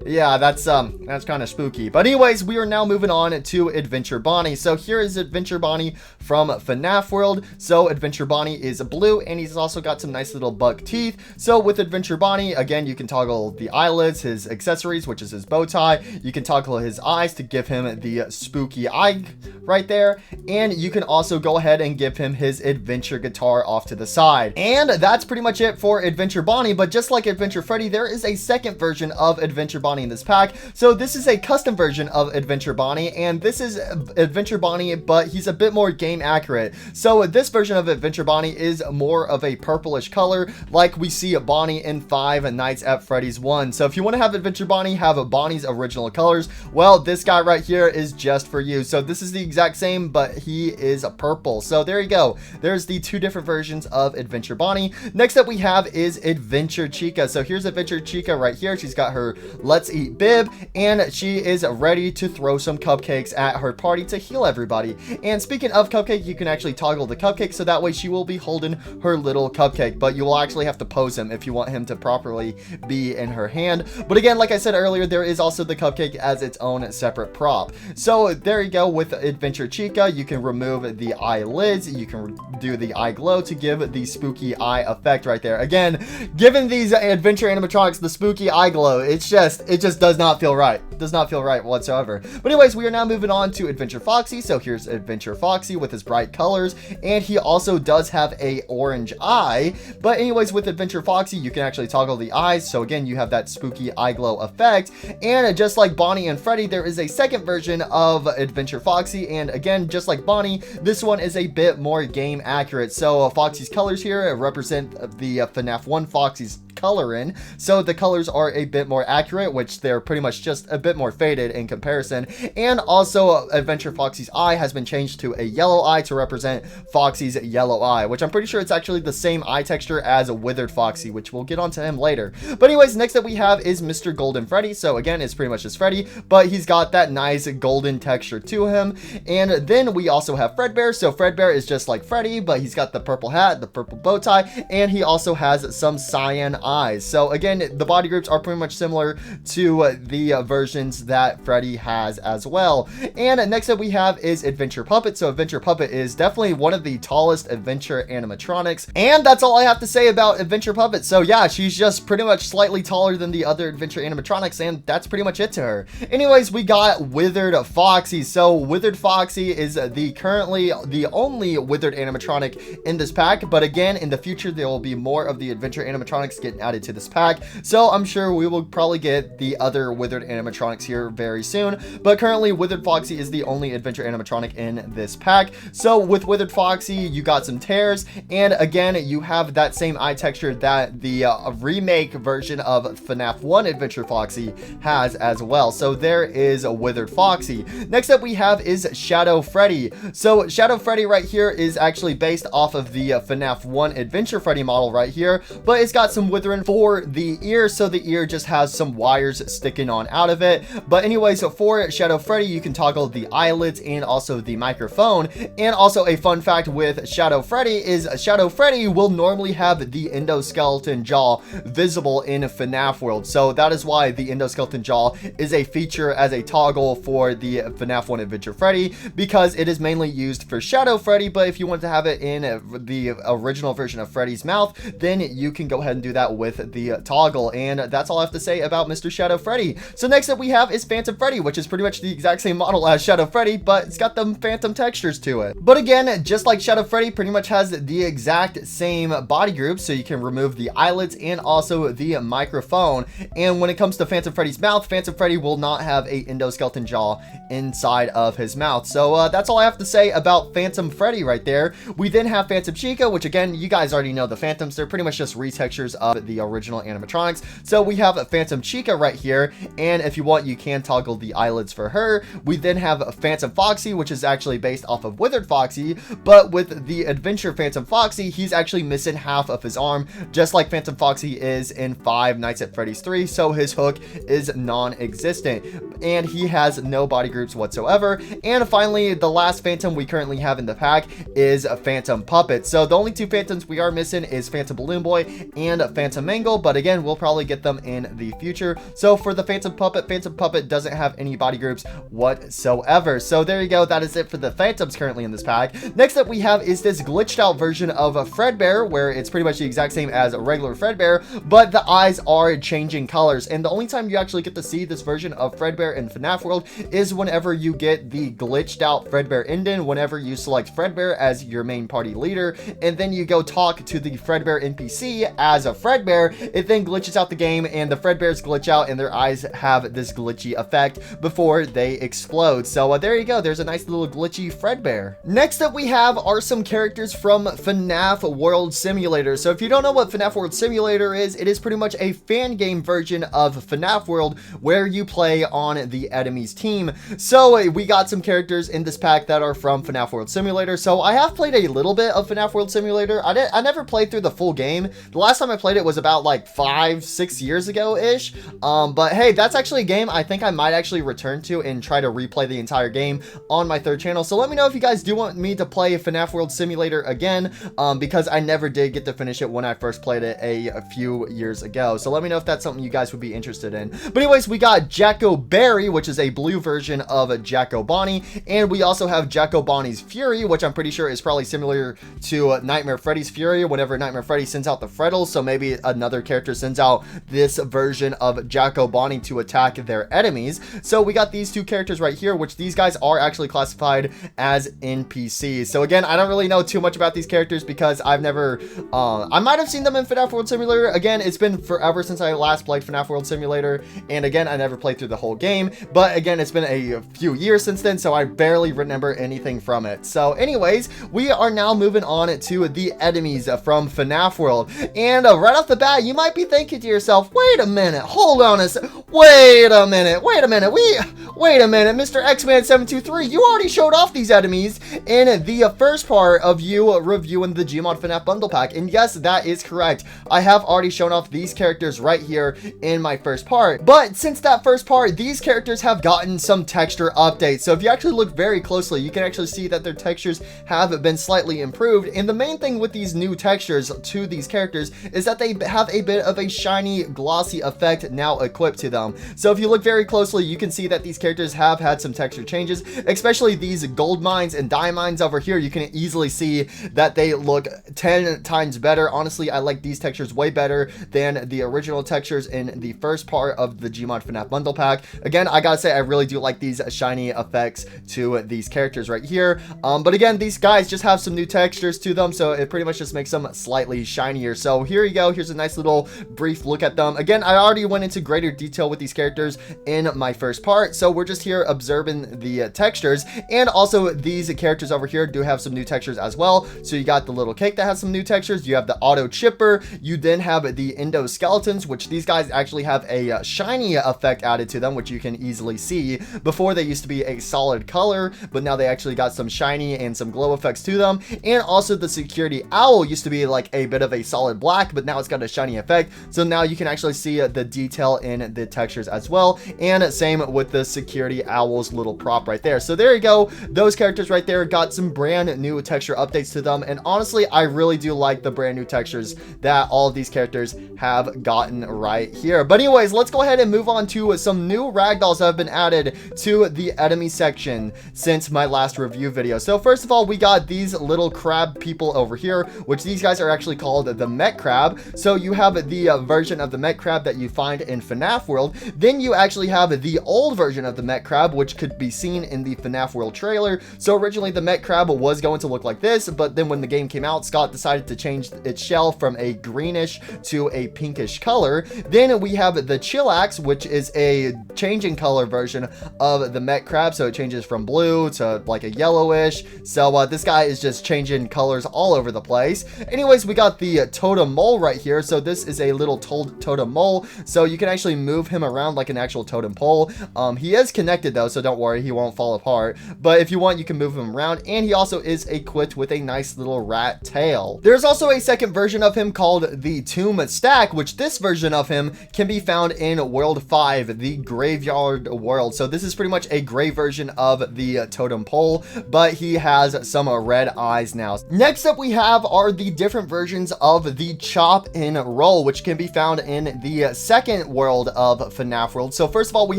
yeah, that's kind of spooky. But anyways, we are now moving on to Adventure Bonnie. So here is Adventure Bonnie from FNAF World. So Adventure Bonnie is blue, and he's also got some nice little buck teeth. So with Adventure Bonnie, again, you can toggle the eyelids, his accessories, which is his bow tie. You can toggle his eyes to give him the spooky eye right there. And you can also go ahead and give him his adventure guitar off to the side. And that's pretty much it for Adventure Bonnie. But just like Adventure Freddy, there is a second version of Adventure Bonnie in this pack. So this is a custom version of Adventure Bonnie, and this is Adventure Bonnie, but he's a bit more game accurate. So this version of Adventure Bonnie is more of a purplish color, like we see Bonnie in Five Nights at Freddy's 1. So if you want to have Adventure Bonnie have Bonnie's original colors, well, this guy right here is just for you. So this is the exact same, but he is purple. So there you go. There's the two different versions of Adventure Bonnie. Next up we have is Adventure Chica. So here's Adventure Chica right here. She's got her Let's Eat bib, and she is ready to throw some cupcakes at her party to heal everybody. And speaking of cupcake, you can actually toggle the cupcake, so that way she will be holding her little cupcake, but you will actually have to pose him if you want him to properly be in her hand. But again, like I said earlier, there is also the cupcake as its own separate prop. So there you go. With Adventure Chica, you can remove the eyelids, you can do the eye glow to give the spooky eye effect right there. Again, giving these adventure animatronics the spooky eye glow, it's just it just does not feel right. Does not feel right whatsoever. But anyways, we are now moving on to Adventure Foxy. So here's Adventure Foxy with his bright colors, and he also does have a orange eye. But anyways, with Adventure Foxy, you can actually toggle the eyes. So again, you have that spooky eye glow effect. And just like Bonnie and Freddy, there is a second version of Adventure Foxy. And again, just like Bonnie, this one is a bit more game accurate. So Foxy's colors here represent the FNAF 1 Foxy's color in, so the colors are a bit more accurate, which they're pretty much just a bit more faded in comparison. And also Adventure Foxy's eye has been changed to a yellow eye to represent Foxy's yellow eye, which I'm pretty sure it's actually the same eye texture as a Withered Foxy, which we'll get onto him later. But anyways, next up we have is Mr. Golden Freddy. So again, it's pretty much just Freddy, but he's got that nice golden texture to him. And then we also have Fredbear. So Fredbear is just like Freddy, but he's got the purple hat, the purple bow tie, and he also has some cyan eyes. So again, the body groups are pretty much similar to the versions that Freddy has as well. And next up we have is Adventure Puppet. So Adventure Puppet is definitely one of the tallest adventure animatronics, and that's all I have to say about Adventure Puppet. So yeah, she's just pretty much slightly taller than the other adventure animatronics, and that's pretty much it to her. Anyways, we got Withered Foxy. So Withered Foxy is currently the only withered animatronic in this pack, but again, in the future there will be more of the adventure animatronics getting added to this pack, so I'm sure we will probably get the other withered animatronics here very soon. But currently Withered Foxy is the only adventure animatronic in this pack. So with Withered Foxy, you got some tears, and again, you have that same eye texture that the remake version of FNAF 1 Adventure Foxy has as well. So there is a Withered Foxy. Next up we have is Shadow Freddy. So Shadow Freddy right here is actually based off of the FNAF 1 Adventure Freddy model right here, but it's got some withering for the ear, so the ear just has some wires sticking on out of it. But anyways, so for Shadow Freddy, you can toggle the eyelids and also the microphone. And also a fun fact with Shadow Freddy is Shadow Freddy will normally have the endoskeleton jaw visible in FNAF world. So that is why the endoskeleton jaw is a feature as a toggle for the FNAF 1 Adventure Freddy, because it is mainly used for Shadow Freddy. But if you want to have it in the original version of Freddy's mouth, then you can go ahead and do that with the toggle. And that's all I have to say about Mr. Shadow Freddy. So next up we have is Phantom Freddy, which is pretty much the exact same model as Shadow Freddy, but it's got them phantom textures to it. But again, just like Shadow Freddy, pretty much has the exact same body group, so you can remove the eyelids and also the microphone. And when it comes to Phantom Freddy's mouth, Phantom Freddy will not have a endoskeleton jaw inside of his mouth. So that's all I have to say about Phantom Freddy right there. We then have Phantom Chica, which again, you guys already know the Phantoms. They're pretty much just retextures of the original animatronics. So we have Phantom Chica right here, and if you want, you can toggle the eyelids for her. We then have Phantom Foxy, which is actually based off of Withered Foxy, but with the Adventure Phantom Foxy, he's actually missing half of his arm, just like Phantom Foxy is in Five Nights at Freddy's 3, so his hook is non-existent, and he has no body groups whatsoever. And finally, the last Phantom we currently have in the pack is Phantom Puppet. So the only two Phantoms we are missing is Phantom Balloon Boy and Phantom Mangle, but again, we'll probably get them in the future. So for the Phantom Puppet doesn't have any body groups whatsoever. So there you go, that is it for the Phantoms currently in this pack. Next up we have is this glitched out version of Fredbear, where it's pretty much the exact same as a regular Fredbear, but the eyes are changing colors. And the only time you actually get to see this version of Fredbear in FNAF world is whenever you get the glitched out Fredbear ending, whenever you select Fredbear as your main party leader, and then you go talk to the Fredbear NPC as a Fredbear. It then glitches out the game, and the Fredbears glitch out, and their eyes have this glitchy effect before they explode. So there you go, there's a nice little glitchy Fredbear. Next up we have are some characters from FNAF World Simulator. So if you don't know what FNAF World Simulator is, it is pretty much a fan game version of FNAF World where you play on the enemy's team. So we got some characters in this pack that are from FNAF World Simulator. So I have played a little bit of FNAF World Simulator. I never played through the full game. The last time I played it was about like 5-6 years ago ish. But hey, that's actually a game I think I might actually return to and try to replay the entire game on my third channel. So let me know if you guys do want me to play FNAF World Simulator again, because I never did get to finish it when I first played it a few years ago. So let me know if that's something you guys would be interested in. But anyways, we got Jacko Berry, which is a blue version of Jacko Bonnie, and we also have Jacko Bonnie's Fury, which I'm pretty sure is probably similar to Nightmare Freddy's Fury whenever Nightmare Freddy sends out the Freddles. So maybe another character sends out this version of Jacko Bonnie to attack their enemies. So we got these two characters right here, which these guys are actually classified as NPCs. So again, I don't really know too much about these characters because I've never, I might have seen them in FNAF World Simulator. Again, it's been forever since I last played FNAF World Simulator, and again, I never played through the whole game, but again, it's been a few years since then, so I barely remember anything from it. So anyways, we are now moving on to the enemies from FNAF World, and right off the bat, you might be thinking to yourself, wait a minute, hold on a sec, wait a minute, Mr. X-Man 723, you already showed off these enemies in the first part of you reviewing the Gmod FNAF bundle pack, and yes, that is correct. I have already shown off these characters right here in my first part, but since that first part, these characters have gotten some texture updates. So if you actually look very closely, you can actually see that their textures have been slightly improved, and the main thing with these new textures to these characters is that they have a bit of a shiny, glossy effect now equipped to them. So if you look very closely, you can see that these characters have had some texture changes, especially these gold mines and diamond mines over here. You can easily see that they look 10 times better. Honestly, I like these textures way better than the original textures in the first part of the Gmod FNAF bundle pack. Again, I gotta say, I really do like these shiny effects to these characters right here. But again, these guys just have some new textures to them, so it pretty much just makes them slightly shinier. So here you go. Here's a nice little brief look at them. Again, I already went into greater detail with these characters in my first part, so we're just here observing the textures. And also, these characters over here do have some new textures as well. So you got the little cake that has some new textures. You have the auto chipper. You then have the endoskeletons, which these guys actually have a shiny effect added to them, which you can easily see. Before, they used to be a solid color, but now they actually got some shiny and some glow effects to them. And also, the security owl used to be like a bit of a solid black, but now it's got a shiny effect. So now you can actually see the detail in the textures as well. And same with the security owl's little prop right there. So there you go. Those characters right there got some brand new texture updates to them. And honestly, I really do like the brand new textures that all of these characters have gotten right here. But anyways, let's go ahead and move on to some new ragdolls that have been added to the enemy section since my last review video. So first of all, we got these little crab people over here, which these guys are actually called the Met Crab. So you have the version of the Met Crab that you find in FNAF World. Then you actually have the old version of the Met Crab, which could be seen in the FNAF World trailer. So originally the Met Crab was going to look like this, but then when the game came out, Scott decided to change its shell from a greenish to a pinkish color. Then we have the Chillax, which is a changing color version of the Met Crab. So it changes from blue to like a yellowish. So this guy is just changing colors all over the place. Anyways, we got the totem mole right here. So this is a little totem mole. So you can actually move him around like an actual totem pole. He is connected though, so don't worry, he won't fall apart. But if you want, you can move him around. And he also is equipped with a nice little rat tail. There's also a second version of him called the Tomb Stack, which this version of him can be found in World 5, the Graveyard World. So this is pretty much a gray version of the totem pole, but he has some red eyes now. Next up we have are the different versions of the Chop and Roll, which can be found in the second world of FNAF World. So first of all, we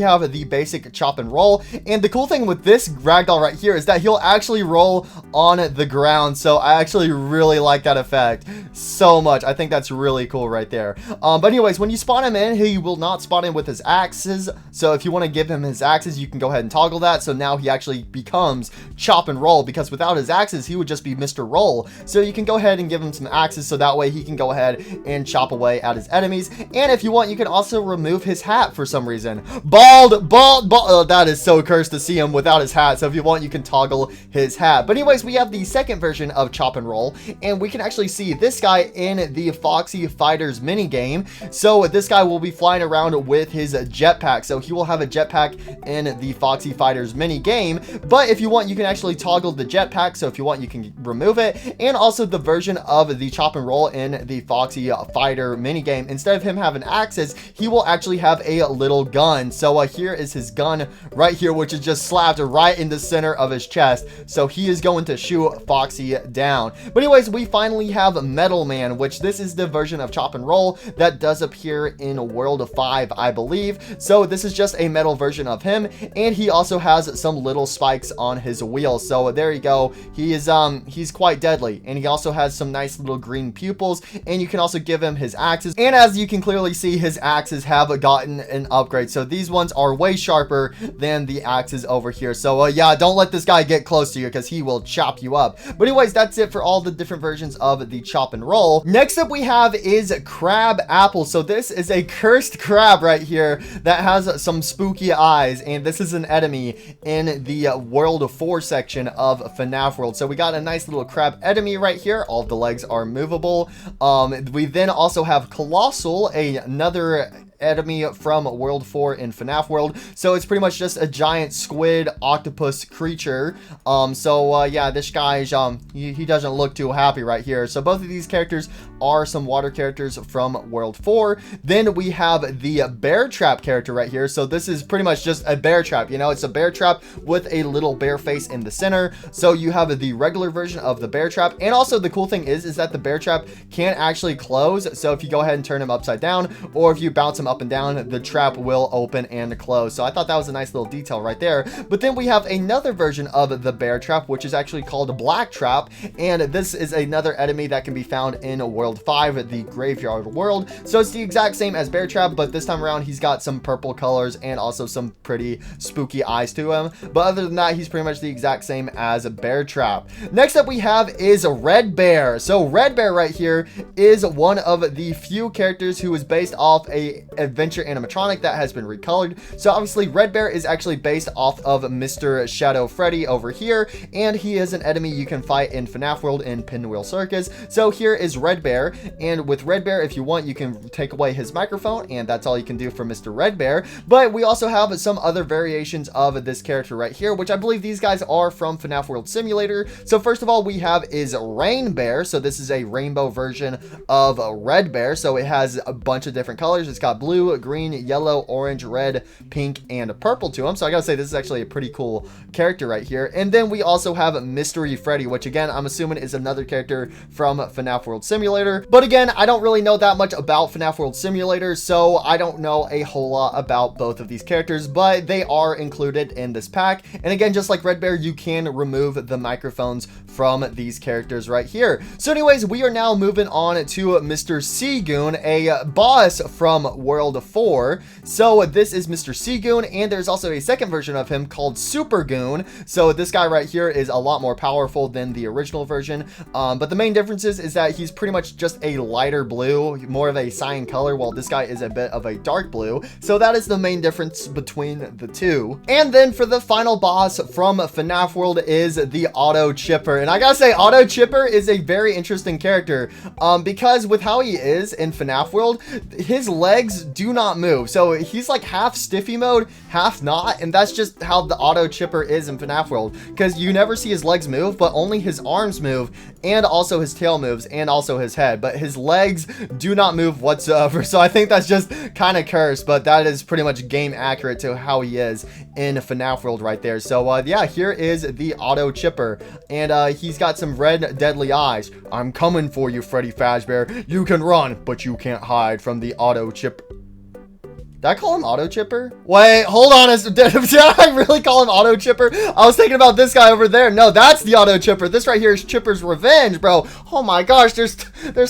have the basic Chop and Roll, and the cool thing with this ragdoll right here is that he'll actually roll on the ground. So I actually really like that effect so much. I think that's really cool right there. But anyways, when you spawn him in, he will not spawn in with his axes. So if you want to give him his axes, you can go ahead and toggle that. So now he actually becomes Chop and Roll, because without his axes, he would just be Mr. Roll. So you can go ahead and give him some axes, so that way he can go ahead and chop away at his enemies. And if you want, you can also remove his hat for some reason. Bald. Oh, that is so cursed to see him without his hat. So if you want, you can toggle his hat. But anyways, we have the second version of Chop and Roll, and we can actually see this guy in the Foxy Fighters mini game. So this guy will be flying around with his jetpack. So he will have a jetpack in the Foxy Fighters mini game. But if you want, you can actually toggle the jetpack. So if you want, you can remove it. And also the version of the Chop and Roll in the Foxy Fighter mini game, instead of him having axes, he will actually have a little gun. So here is his gun right here, which is just slapped right in the center of his chest. So he is going to shoot Foxy down. But anyways, we finally have Metal Metal Man, which this is the version of Chop and Roll that does appear in World 5, I believe. So this is just a metal version of him, and he also has some little spikes on his wheel. So there you go. He's quite deadly, and he also has some nice little green pupils, and you can also give him his axes. And as you can clearly see, his axes have gotten an upgrade. So these ones are way sharper than the axes over here. So yeah, don't let this guy get close to you because he will chop you up. But anyways, that's it for all the different versions of the Chop and Roll. Next up we have is Crab Apple. So this is a cursed crab right here that has some spooky eyes, and this is an enemy in the World 4 section of FNAF World. So we got a nice little crab enemy right here. All of the legs are movable. We then also have Colossal, another enemy from World 4 in FNAF World. So it's pretty much just a giant squid octopus creature. Yeah, this guy's he doesn't look too happy right here. So both of these characters are some water characters from World 4. Then we have the bear trap character right here. So this is pretty much just a bear trap. You know, it's a bear trap with a little bear face in the center. So you have the regular version of the bear trap, and also the cool thing is that the bear trap can actually close. So if you go ahead and turn him upside down, or if you bounce him up and down, the trap will open and close. So I thought that was a nice little detail right there. But then we have another version of the bear trap, which is actually called a black trap, and this is another enemy that can be found in World 5, the Graveyard World. So it's the exact same as bear trap, but this time around he's got some purple colors and also some pretty spooky eyes to him. But other than that, he's pretty much the exact same as a bear trap. Next up we have is Red Bear. So Red Bear right here is one of the few characters who is based off a adventure animatronic that has been recolored. So obviously Red Bear is actually based off of Mr. Shadow Freddy over here, and he is an enemy you can fight in FNAF World in Pinwheel Circus. So here is Red Bear, and with Red Bear, if you want, you can take away his microphone, and that's all you can do for Mr. Red Bear. But we also have some other variations of this character right here, which I believe these guys are from FNAF World Simulator. So first of all, we have is Rain Bear. So this is a rainbow version of Red Bear. So it has a bunch of different colors. It's got blue, green, yellow, orange, red, pink, and purple to him. So I gotta say, this is actually a pretty cool character right here. And then we also have Mystery Freddy, which again, I'm assuming is another character from FNAF World Simulator. But again, I don't really know that much about FNAF World Simulator, so I don't know a whole lot about both of these characters, but they are included in this pack. And again, just like Red Bear, you can remove the microphones from these characters right here. So anyways, we are now moving on to Mr. Seagoon, a boss from World 4. So this is Mr. Seagoon, and there's also a second version of him called Super Goon. So this guy right here is a lot more powerful than the original version. But the main difference is that he's pretty much just a lighter blue, more of a cyan color, while this guy is a bit of a dark blue. So that is the main difference between the two. And then for the final boss from FNAF World is the Auto Chipper. And I gotta say, Auto Chipper is a very interesting character because with how he is in FNAF World, his legs do not move. So he's like half stiffy mode, half not, and that's just how the Auto Chipper is in FNAF World, because you never see his legs move, but only his arms move, and also his tail moves, and also his head, but his legs do not move whatsoever. So I think that's just kind of cursed, but that is pretty much game accurate to how he is in FNAF World right there. So yeah, here is the Auto Chipper, and he's got some red deadly eyes. I'm coming for you, Freddy Fazbear. You can run, but you can't hide from the Auto Chipper. Did I call him Auto Chipper? Wait, hold on. Did I really call him Auto Chipper? I was thinking about this guy over there. No, that's the Auto Chipper. This right here is Chipper's Revenge, bro. Oh my gosh, there's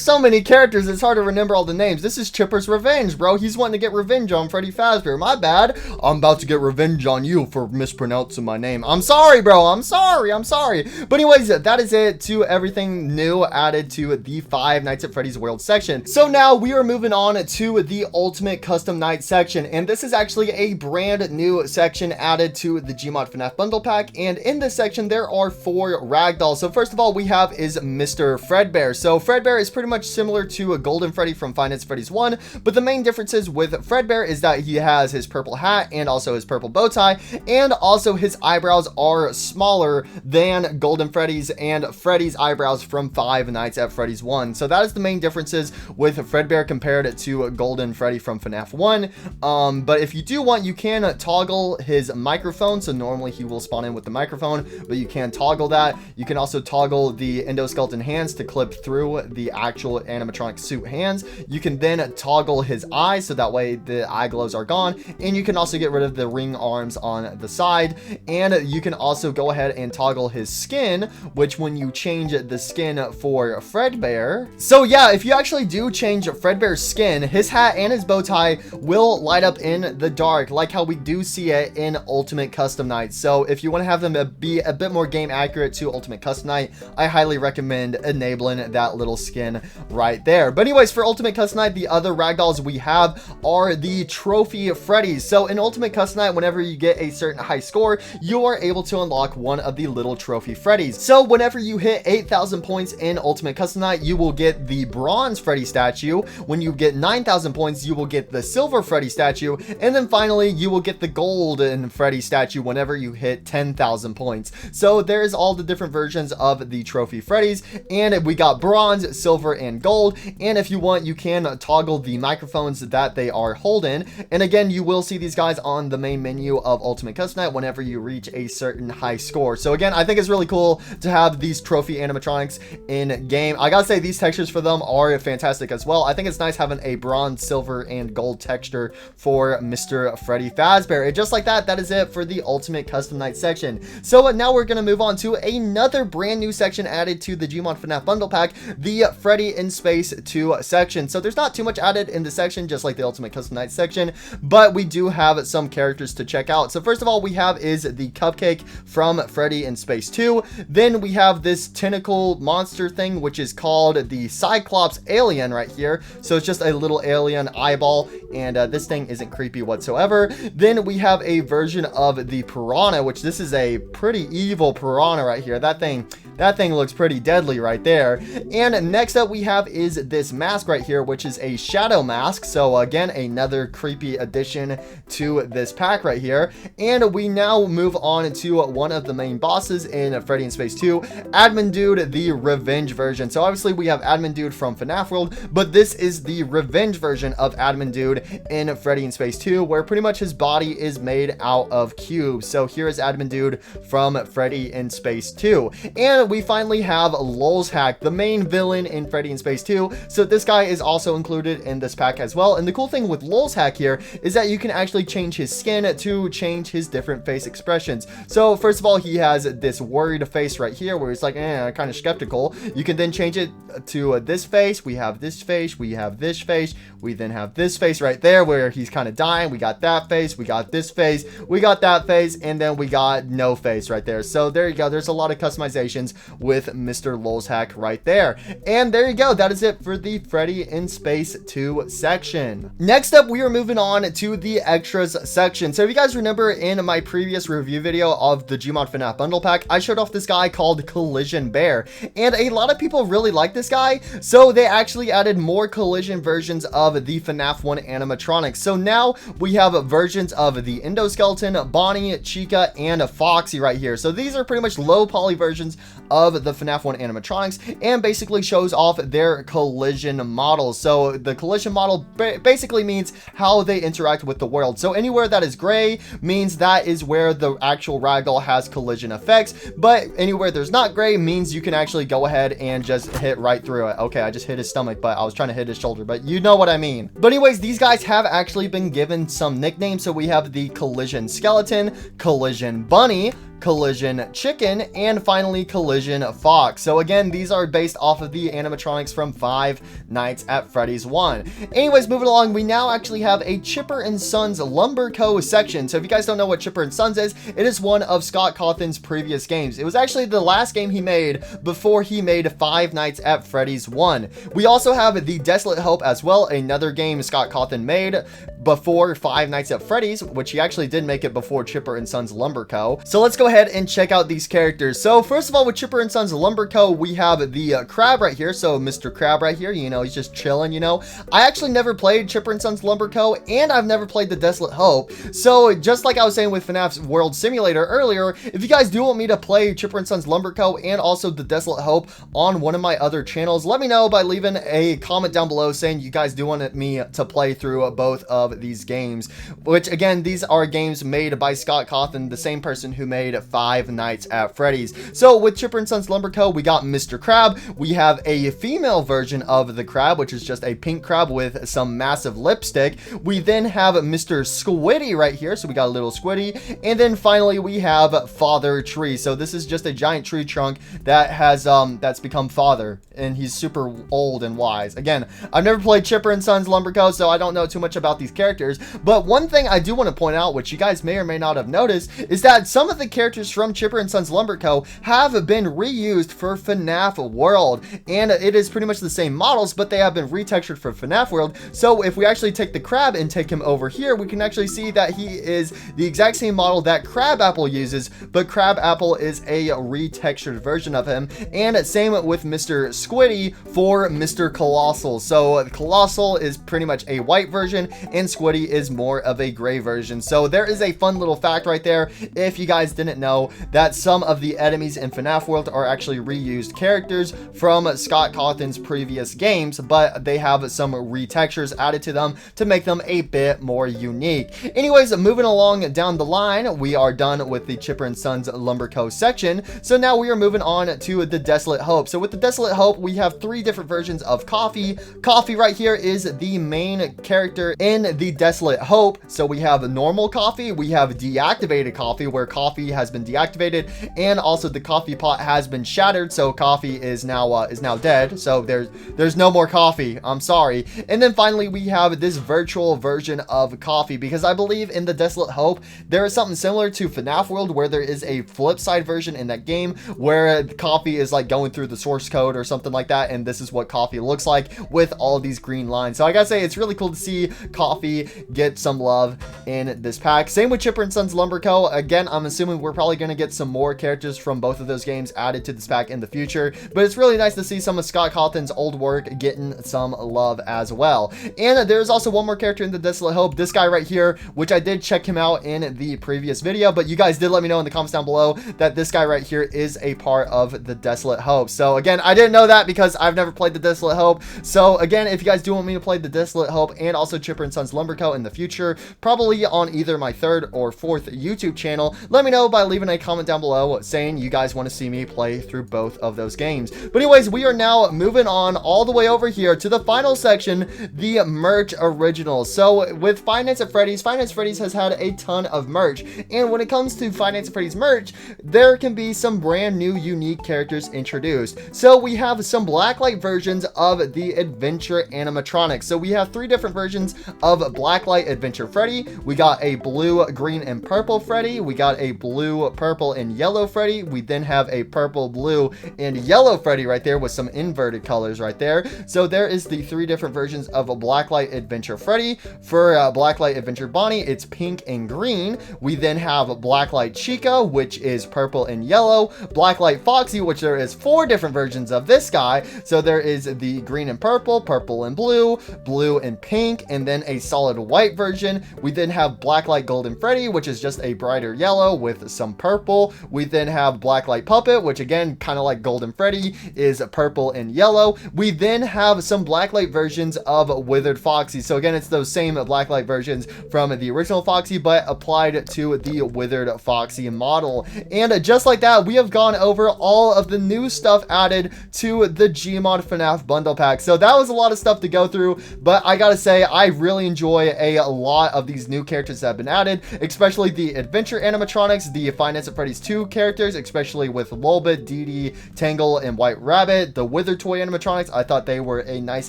so many characters. It's hard to remember all the names. This is Chipper's Revenge, bro. He's wanting to get revenge on Freddy Fazbear. My bad. I'm about to get revenge on you for mispronouncing my name. I'm sorry, bro. I'm sorry. But anyways, that is it to everything new added to the Five Nights at Freddy's World section. So now we are moving on to the Ultimate Custom Night section. And this is actually a brand new section added to the Gmod FNAF bundle pack, and in this section there are 4 Ragdolls. So first of all, we have is Mr. Fredbear. So Fredbear is pretty much similar to a Golden Freddy from Five Nights at Freddy's 1, but the main differences with Fredbear is that he has his purple hat and also his purple bow tie, and also his eyebrows are smaller than Golden Freddy's and Freddy's eyebrows from Five Nights at Freddy's 1. So that is the main differences with Fredbear compared to Golden Freddy from FNAF 1. But if you do want, you can toggle his microphone. So normally he will spawn in with the microphone, but you can toggle that. You can also toggle the endoskeleton hands to clip through the actual animatronic suit hands. You can then toggle his eyes, so that way the eye glows are gone. And you can also get rid of the ring arms on the side. And you can also go ahead and toggle his skin, which when you change the skin for Fredbear. So yeah, if you actually do change Fredbear's skin, his hat and his bow tie will light up in the dark, like how we do see it in Ultimate Custom Night. So if you want to have them be a bit more game accurate to Ultimate Custom Night, I highly recommend enabling that little skin right there. But anyways, for Ultimate Custom Night, the other ragdolls we have are the Trophy Freddies. So in Ultimate Custom Night, whenever you get a certain high score, you are able to unlock one of the little Trophy Freddies. So whenever you hit 8,000 points in Ultimate Custom Night, you will get the Bronze Freddy statue. When you get 9,000 points, you will get the Silver Freddy statue. And then finally, you will get the Golden Freddy statue whenever you hit 10,000 points. So there's all the different versions of the Trophy Freddies. And we got Bronze, Silver, and Gold. And if you want, you can toggle the microphones that they are holding. And again, you will see these guys on the main menu of Ultimate Custom Night whenever you reach a certain high score. So again, I think it's really cool to have these trophy animatronics in game. I gotta say, these textures for them are fantastic as well. I think it's nice having a bronze, silver, and gold texture for Mr. Freddy Fazbear. And just like that, that is it for the Ultimate Custom Night section. So now we're gonna move on to another brand new section added to the Gmod FNAF bundle pack, the Freddy in Space 2 section. So there's not too much added in the section, just like the Ultimate Custom Night section, but we do have some characters to check out. So first of all, we have is the Cupcake from Freddy in Space 2. Then we have this tentacle monster thing, which is called the Cyclops alien right here. So it's just a little alien eyeball, and this thing isn't creepy whatsoever. Then we have a version of the piranha, which this is a pretty evil piranha right here. That thing looks pretty deadly right there. And next up we have is this mask right here, which is a shadow mask. So again, another creepy addition to this pack right here. And we now move on to one of the main bosses in Freddy in Space 2, Admin Dude, the revenge version. So obviously we have Admin Dude from FNAF World, but this is the revenge version of Admin Dude in Freddy in Space 2, where pretty much his body is made out of cubes. So here is Admin Dude from Freddy in Space 2. And we finally have Lolzhack, the main villain in Freddy in Space 2. So this guy is also included in this pack as well. And the cool thing with Lolzhack here is that you can actually change his skin to change his different face expressions. So first of all, he has this worried face right here where he's like, kind of skeptical. You can then change it to this face. We have this face. We have this face. We then have this face right there where he's kind of dying. We got that face. We got this face. We got that face. And then we got no face right there. So there you go. There's a lot of customizations with Mr. Lolzhack right there. And there you go. That is it for the Freddy in Space 2 section. Next up, we are moving on to the extras section. So if you guys remember in my previous review video of the Gmod FNAF bundle pack, I showed off this guy called Collision Bear. And a lot of people really like this guy. So they actually added more collision versions of the FNAF 1 animatronics. So now we have versions of the Endoskeleton, Bonnie, Chica, and Foxy right here. So these are pretty much low poly versions of the FNAF 1 animatronics, and basically shows off their collision models. So the collision model basically means how they interact with the world. So anywhere that is gray means that is where the actual ragdoll has collision effects, but anywhere there's not gray means you can actually go ahead and just hit right through it. Okay, I just hit his stomach, but I was trying to hit his shoulder, but you know what I mean. But anyways, these guys have actually been given some nicknames. So we have the Collision Skeleton, Collision Bunny, Collision Chicken, and finally Collision Fox. So again, these are based off of the animatronics from Five Nights at Freddy's 1. Anyways, moving along, we now actually have a Chipper and Sons Lumber Co. section. So if you guys don't know what Chipper and Sons is, it is one of Scott Cawthon's previous games. It was actually the last game he made before he made Five Nights at Freddy's 1. We also have the Desolate Hope as well, another game Scott Cawthon made before Five Nights at Freddy's, which he actually did make it before Chipper and Sons Lumber Co. So let's go ahead ahead and check out these characters. So first of all, with Chipper and Sons Lumber Co., we have the Crab right here. So Mr. Crab right here, you know, he's just chilling, you know. I actually never played Chipper and Sons Lumber Co., and I've never played the Desolate Hope. So just like I was saying with FNAF's World Simulator earlier, if you guys do want me to play Chipper and Sons Lumber Co. and also the Desolate Hope on one of my other channels, let me know by leaving a comment down below saying you guys do want me to play through both of these games, which again, these are games made by Scott Cawthon, the same person who made Five Nights at Freddy's. So with Chipper and Sons Lumber Co., we got Mr. Crab. We have a female version of the crab, which is just a pink crab with some massive lipstick. We then have Mr. Squiddy right here, so we got a little Squiddy, and then finally we have Father Tree. So this is just a giant tree trunk that has that's become father, and he's super old and wise. Again, I've never played Chipper and Sons Lumber Co., so I don't know too much about these characters, but one thing I do want to point out, which you guys may or may not have noticed, is that some of the characters from Chipper and Sons Lumber Co. have been reused for FNAF World, and it is pretty much the same models, but they have been retextured for FNAF World. So if we actually take the crab and take him over here, we can actually see that he is the exact same model that Crab Apple uses, but Crab Apple is a retextured version of him, and same with Mr. Squiddy for Mr. Colossal. So Colossal is pretty much a white version, and Squiddy is more of a gray version. So there is a fun little fact right there, if you guys didn't know, that some of the enemies in FNAF World are actually reused characters from Scott Cawthon's previous games, but they have some retextures added to them to make them a bit more unique. Anyways, moving along down the line, we are done with the Chipper and Sons Lumber Co. section. So now we are moving on to the Desolate Hope. So with the Desolate Hope, we have three different versions of Coffee. Coffee right here is the main character in the Desolate Hope. So we have normal Coffee, we have deactivated Coffee, where Coffee has been deactivated, and also the coffee pot has been shattered, so Coffee is now dead. So there's no more Coffee. I'm sorry. And then finally we have this virtual version of Coffee, because I believe in the Desolate Hope there is something similar to FNAF World, where there is a flip side version in that game where Coffee is like going through the source code or something like that, and this is what Coffee looks like with all these green lines. So I gotta say, it's really cool to see Coffee get some love in this pack. Same with Chipper and Sons Lumber Co. Again, I'm assuming we're probably gonna get some more characters from both of those games added to this pack in the future, but it's really nice to see some of Scott Cawthon's old work getting some love as well. And there's also one more character in the Desolate Hope, this guy right here, which I did check him out in the previous video, but you guys did let me know in the comments down below that this guy right here is a part of the Desolate Hope. So again, I didn't know that because I've never played the Desolate Hope. So again, if you guys do want me to play the Desolate Hope and also Chipper and Sons Lumber Co. in the future, probably on either my third or fourth YouTube channel, let me know by leaving a comment down below saying you guys want to see me play through both of those games. But anyways, we are now moving on all the way over here to the final section, the merch originals. So with Five Nights at Freddy's, Five Nights at Freddy's has had a ton of merch, and when it comes to Five Nights at Freddy's merch, there can be some brand new unique characters introduced. So we have some blacklight versions of the Adventure animatronics. So we have three different versions of Blacklight Adventure Freddy. We got a blue, green, and purple Freddy. We got a blue, purple, and yellow Freddy. We then have a purple, blue, and yellow Freddy right there with some inverted colors right there. So there is the three different versions of a Blacklight Adventure Freddy. For Blacklight Adventure Bonnie, it's pink and green. We then have Blacklight Chica, which is purple and yellow. Blacklight Foxy, which there is four different versions of this guy. So there is the green and purple, purple and blue, blue and pink, and then a solid white version. We then have Blacklight Golden Freddy, which is just a brighter yellow with some purple. We then have Blacklight Puppet, which again, kind of like Golden Freddy, is purple and yellow. We then have some Blacklight versions of Withered Foxy. So again, it's those same Blacklight versions from the original Foxy, but applied to the Withered Foxy model. And just like that, we have gone over all of the new stuff added to the Gmod FNAF bundle pack. So that was a lot of stuff to go through, but I gotta say, I really enjoy a lot of these new characters that have been added, especially the Adventure animatronics, the Five Nights at Freddy's 2 characters, especially with Lolbit, Dee Dee, Tangle, and White Rabbit. The Wither Toy animatronics, I thought they were a nice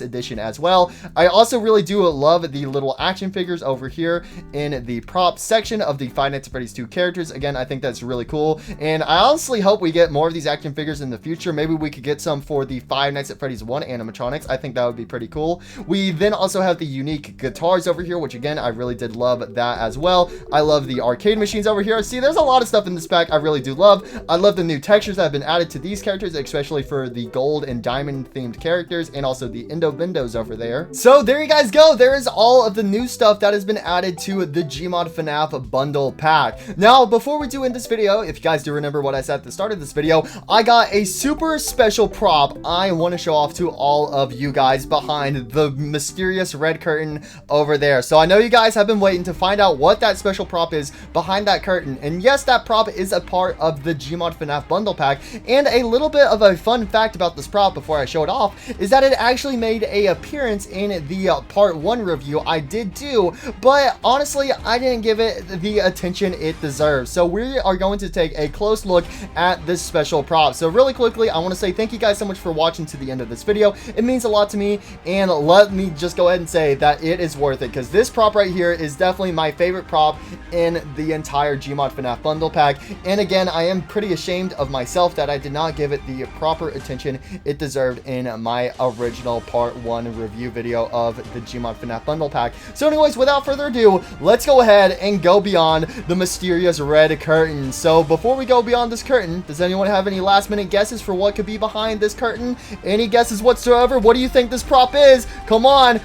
addition as well. I also really do love the little action figures over here in the prop section of the Five Nights at Freddy's 2 characters. Again, I think that's really cool, and I honestly hope we get more of these action figures in the future. Maybe we could get some for the Five Nights at Freddy's 1 animatronics. I think that would be pretty cool. We then also have the unique guitars over here, which again, I really did love that as well. I love the arcade machines over here. See, there's a lot of of stuff in this pack I really do love. I love the new textures that have been added to these characters, especially for the gold and diamond themed characters, and also the Indo-Bindos over there. So there you guys go. There is all of the new stuff that has been added to the Gmod FNAF bundle pack. Now, before we do in this video, if you guys do remember what I said at the start of this video, I got a super special prop I want to show off to all of you guys behind the mysterious red curtain over there. So I know you guys have been waiting to find out what that special prop is behind that curtain. And yes, that prop is a part of the Gmod FNAF bundle pack. And a little bit of a fun fact about this prop before I show it off is that it actually made a appearance in the part 1 review I did do, but honestly I didn't give it the attention it deserves. So we are going to take a close look at this special prop. So really quickly, I want to say thank you guys so much for watching to the end of this video. It means a lot to me, and let me just go ahead and say that it is worth it, because this prop right here is definitely my favorite prop in the entire Gmod FNAF bundle pack. And again, I am pretty ashamed of myself that I did not give it the proper attention it deserved in my original part 1 review video of the Gmod FNAF bundle pack. So anyways, without further ado, let's go ahead and go beyond the mysterious red curtain. So before we go beyond this curtain, does anyone have any last minute guesses for what could be behind this curtain? Any guesses whatsoever? What do you think this prop is? Come on,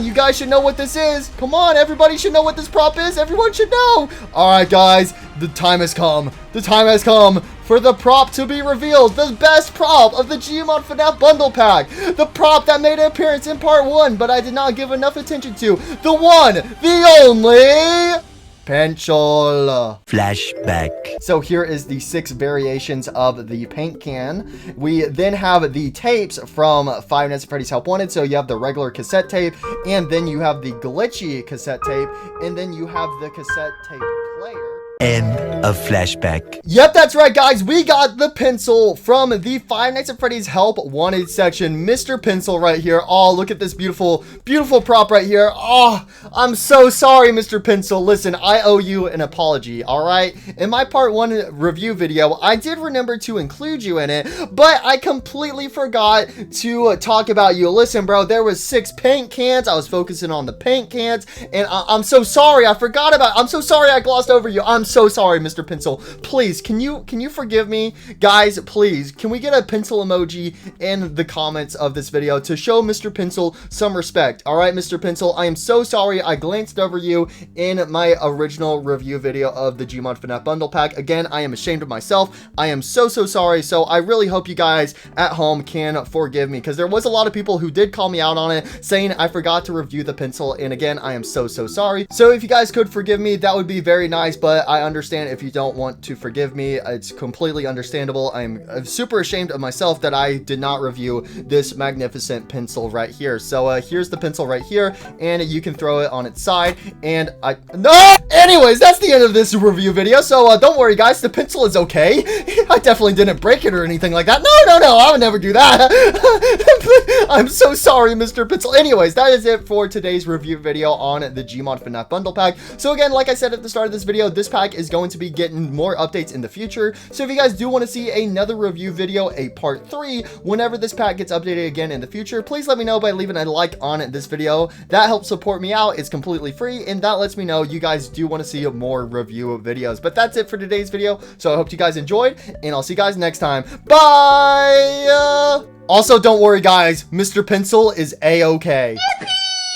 you guys should know what this is. Come on, everybody should know what this prop is. Everyone should know. All right, guys, the time has come. The time has come for the prop to be revealed. The best prop of the Gmod FNAF bundle pack. The prop that made an appearance in part 1, but I did not give enough attention to. The one, the only pencil. Flashback. So here is the 6 variations of the paint can. We then have the tapes from Five Nights at Freddy's Help Wanted. So you have the regular cassette tape, and then you have the glitchy cassette tape, and then you have the cassette tape player. End of flashback. Yep, that's right, guys. We got the pencil from the Five Nights at Freddy's Help Wanted section. Mr. Pencil right here. Oh, look at this beautiful, beautiful prop right here. Oh, I'm so sorry, Mr. Pencil. Listen, I owe you an apology, all right? In my part 1 review video, I did remember to include you in it, but I completely forgot to talk about you. Listen, bro, there was 6 paint cans. I was focusing on the paint cans, and I'm so sorry. I forgot about. I'm so sorry I glossed over you. I'm so sorry, Mr. Pencil. Please, can you forgive me? Guys, please, can we get a pencil emoji in the comments of this video to show Mr. Pencil some respect? All right, Mr. Pencil, I am so sorry I glanced over you in my original review video of the Gmod FNAF bundle pack. Again, I am ashamed of myself. I am so sorry. So I really hope you guys at home can forgive me, because there was a lot of people who did call me out on it, saying I forgot to review the pencil. And again, I am so sorry. So if you guys could forgive me, that would be very nice, but I understand if you don't want to forgive me. It's completely understandable. I'm super ashamed of myself that I did not review this magnificent pencil right here. So here's the pencil right here, and you can throw it on its side. And no! Anyways, that's the end of this review video. So don't worry, guys, the pencil is okay. I definitely didn't break it or anything like that. No, I would never do that. I'm so sorry, Mr. Pencil. Anyways, that is it for today's review video on the Gmod FNAF bundle pack. So again, like I said at the start of this video, this pack is going to be getting more updates in the future. So if you guys do want to see another review video, a part 3, whenever this pack gets updated again in the future, please let me know by leaving a like on this video. That helps support me out. It's completely free, and that lets me know you guys do want to see more review videos. But that's it for today's video. So I hope you guys enjoyed, and I'll see you guys next time. Bye! Also, don't worry, guys. Mr. Pencil is A-okay.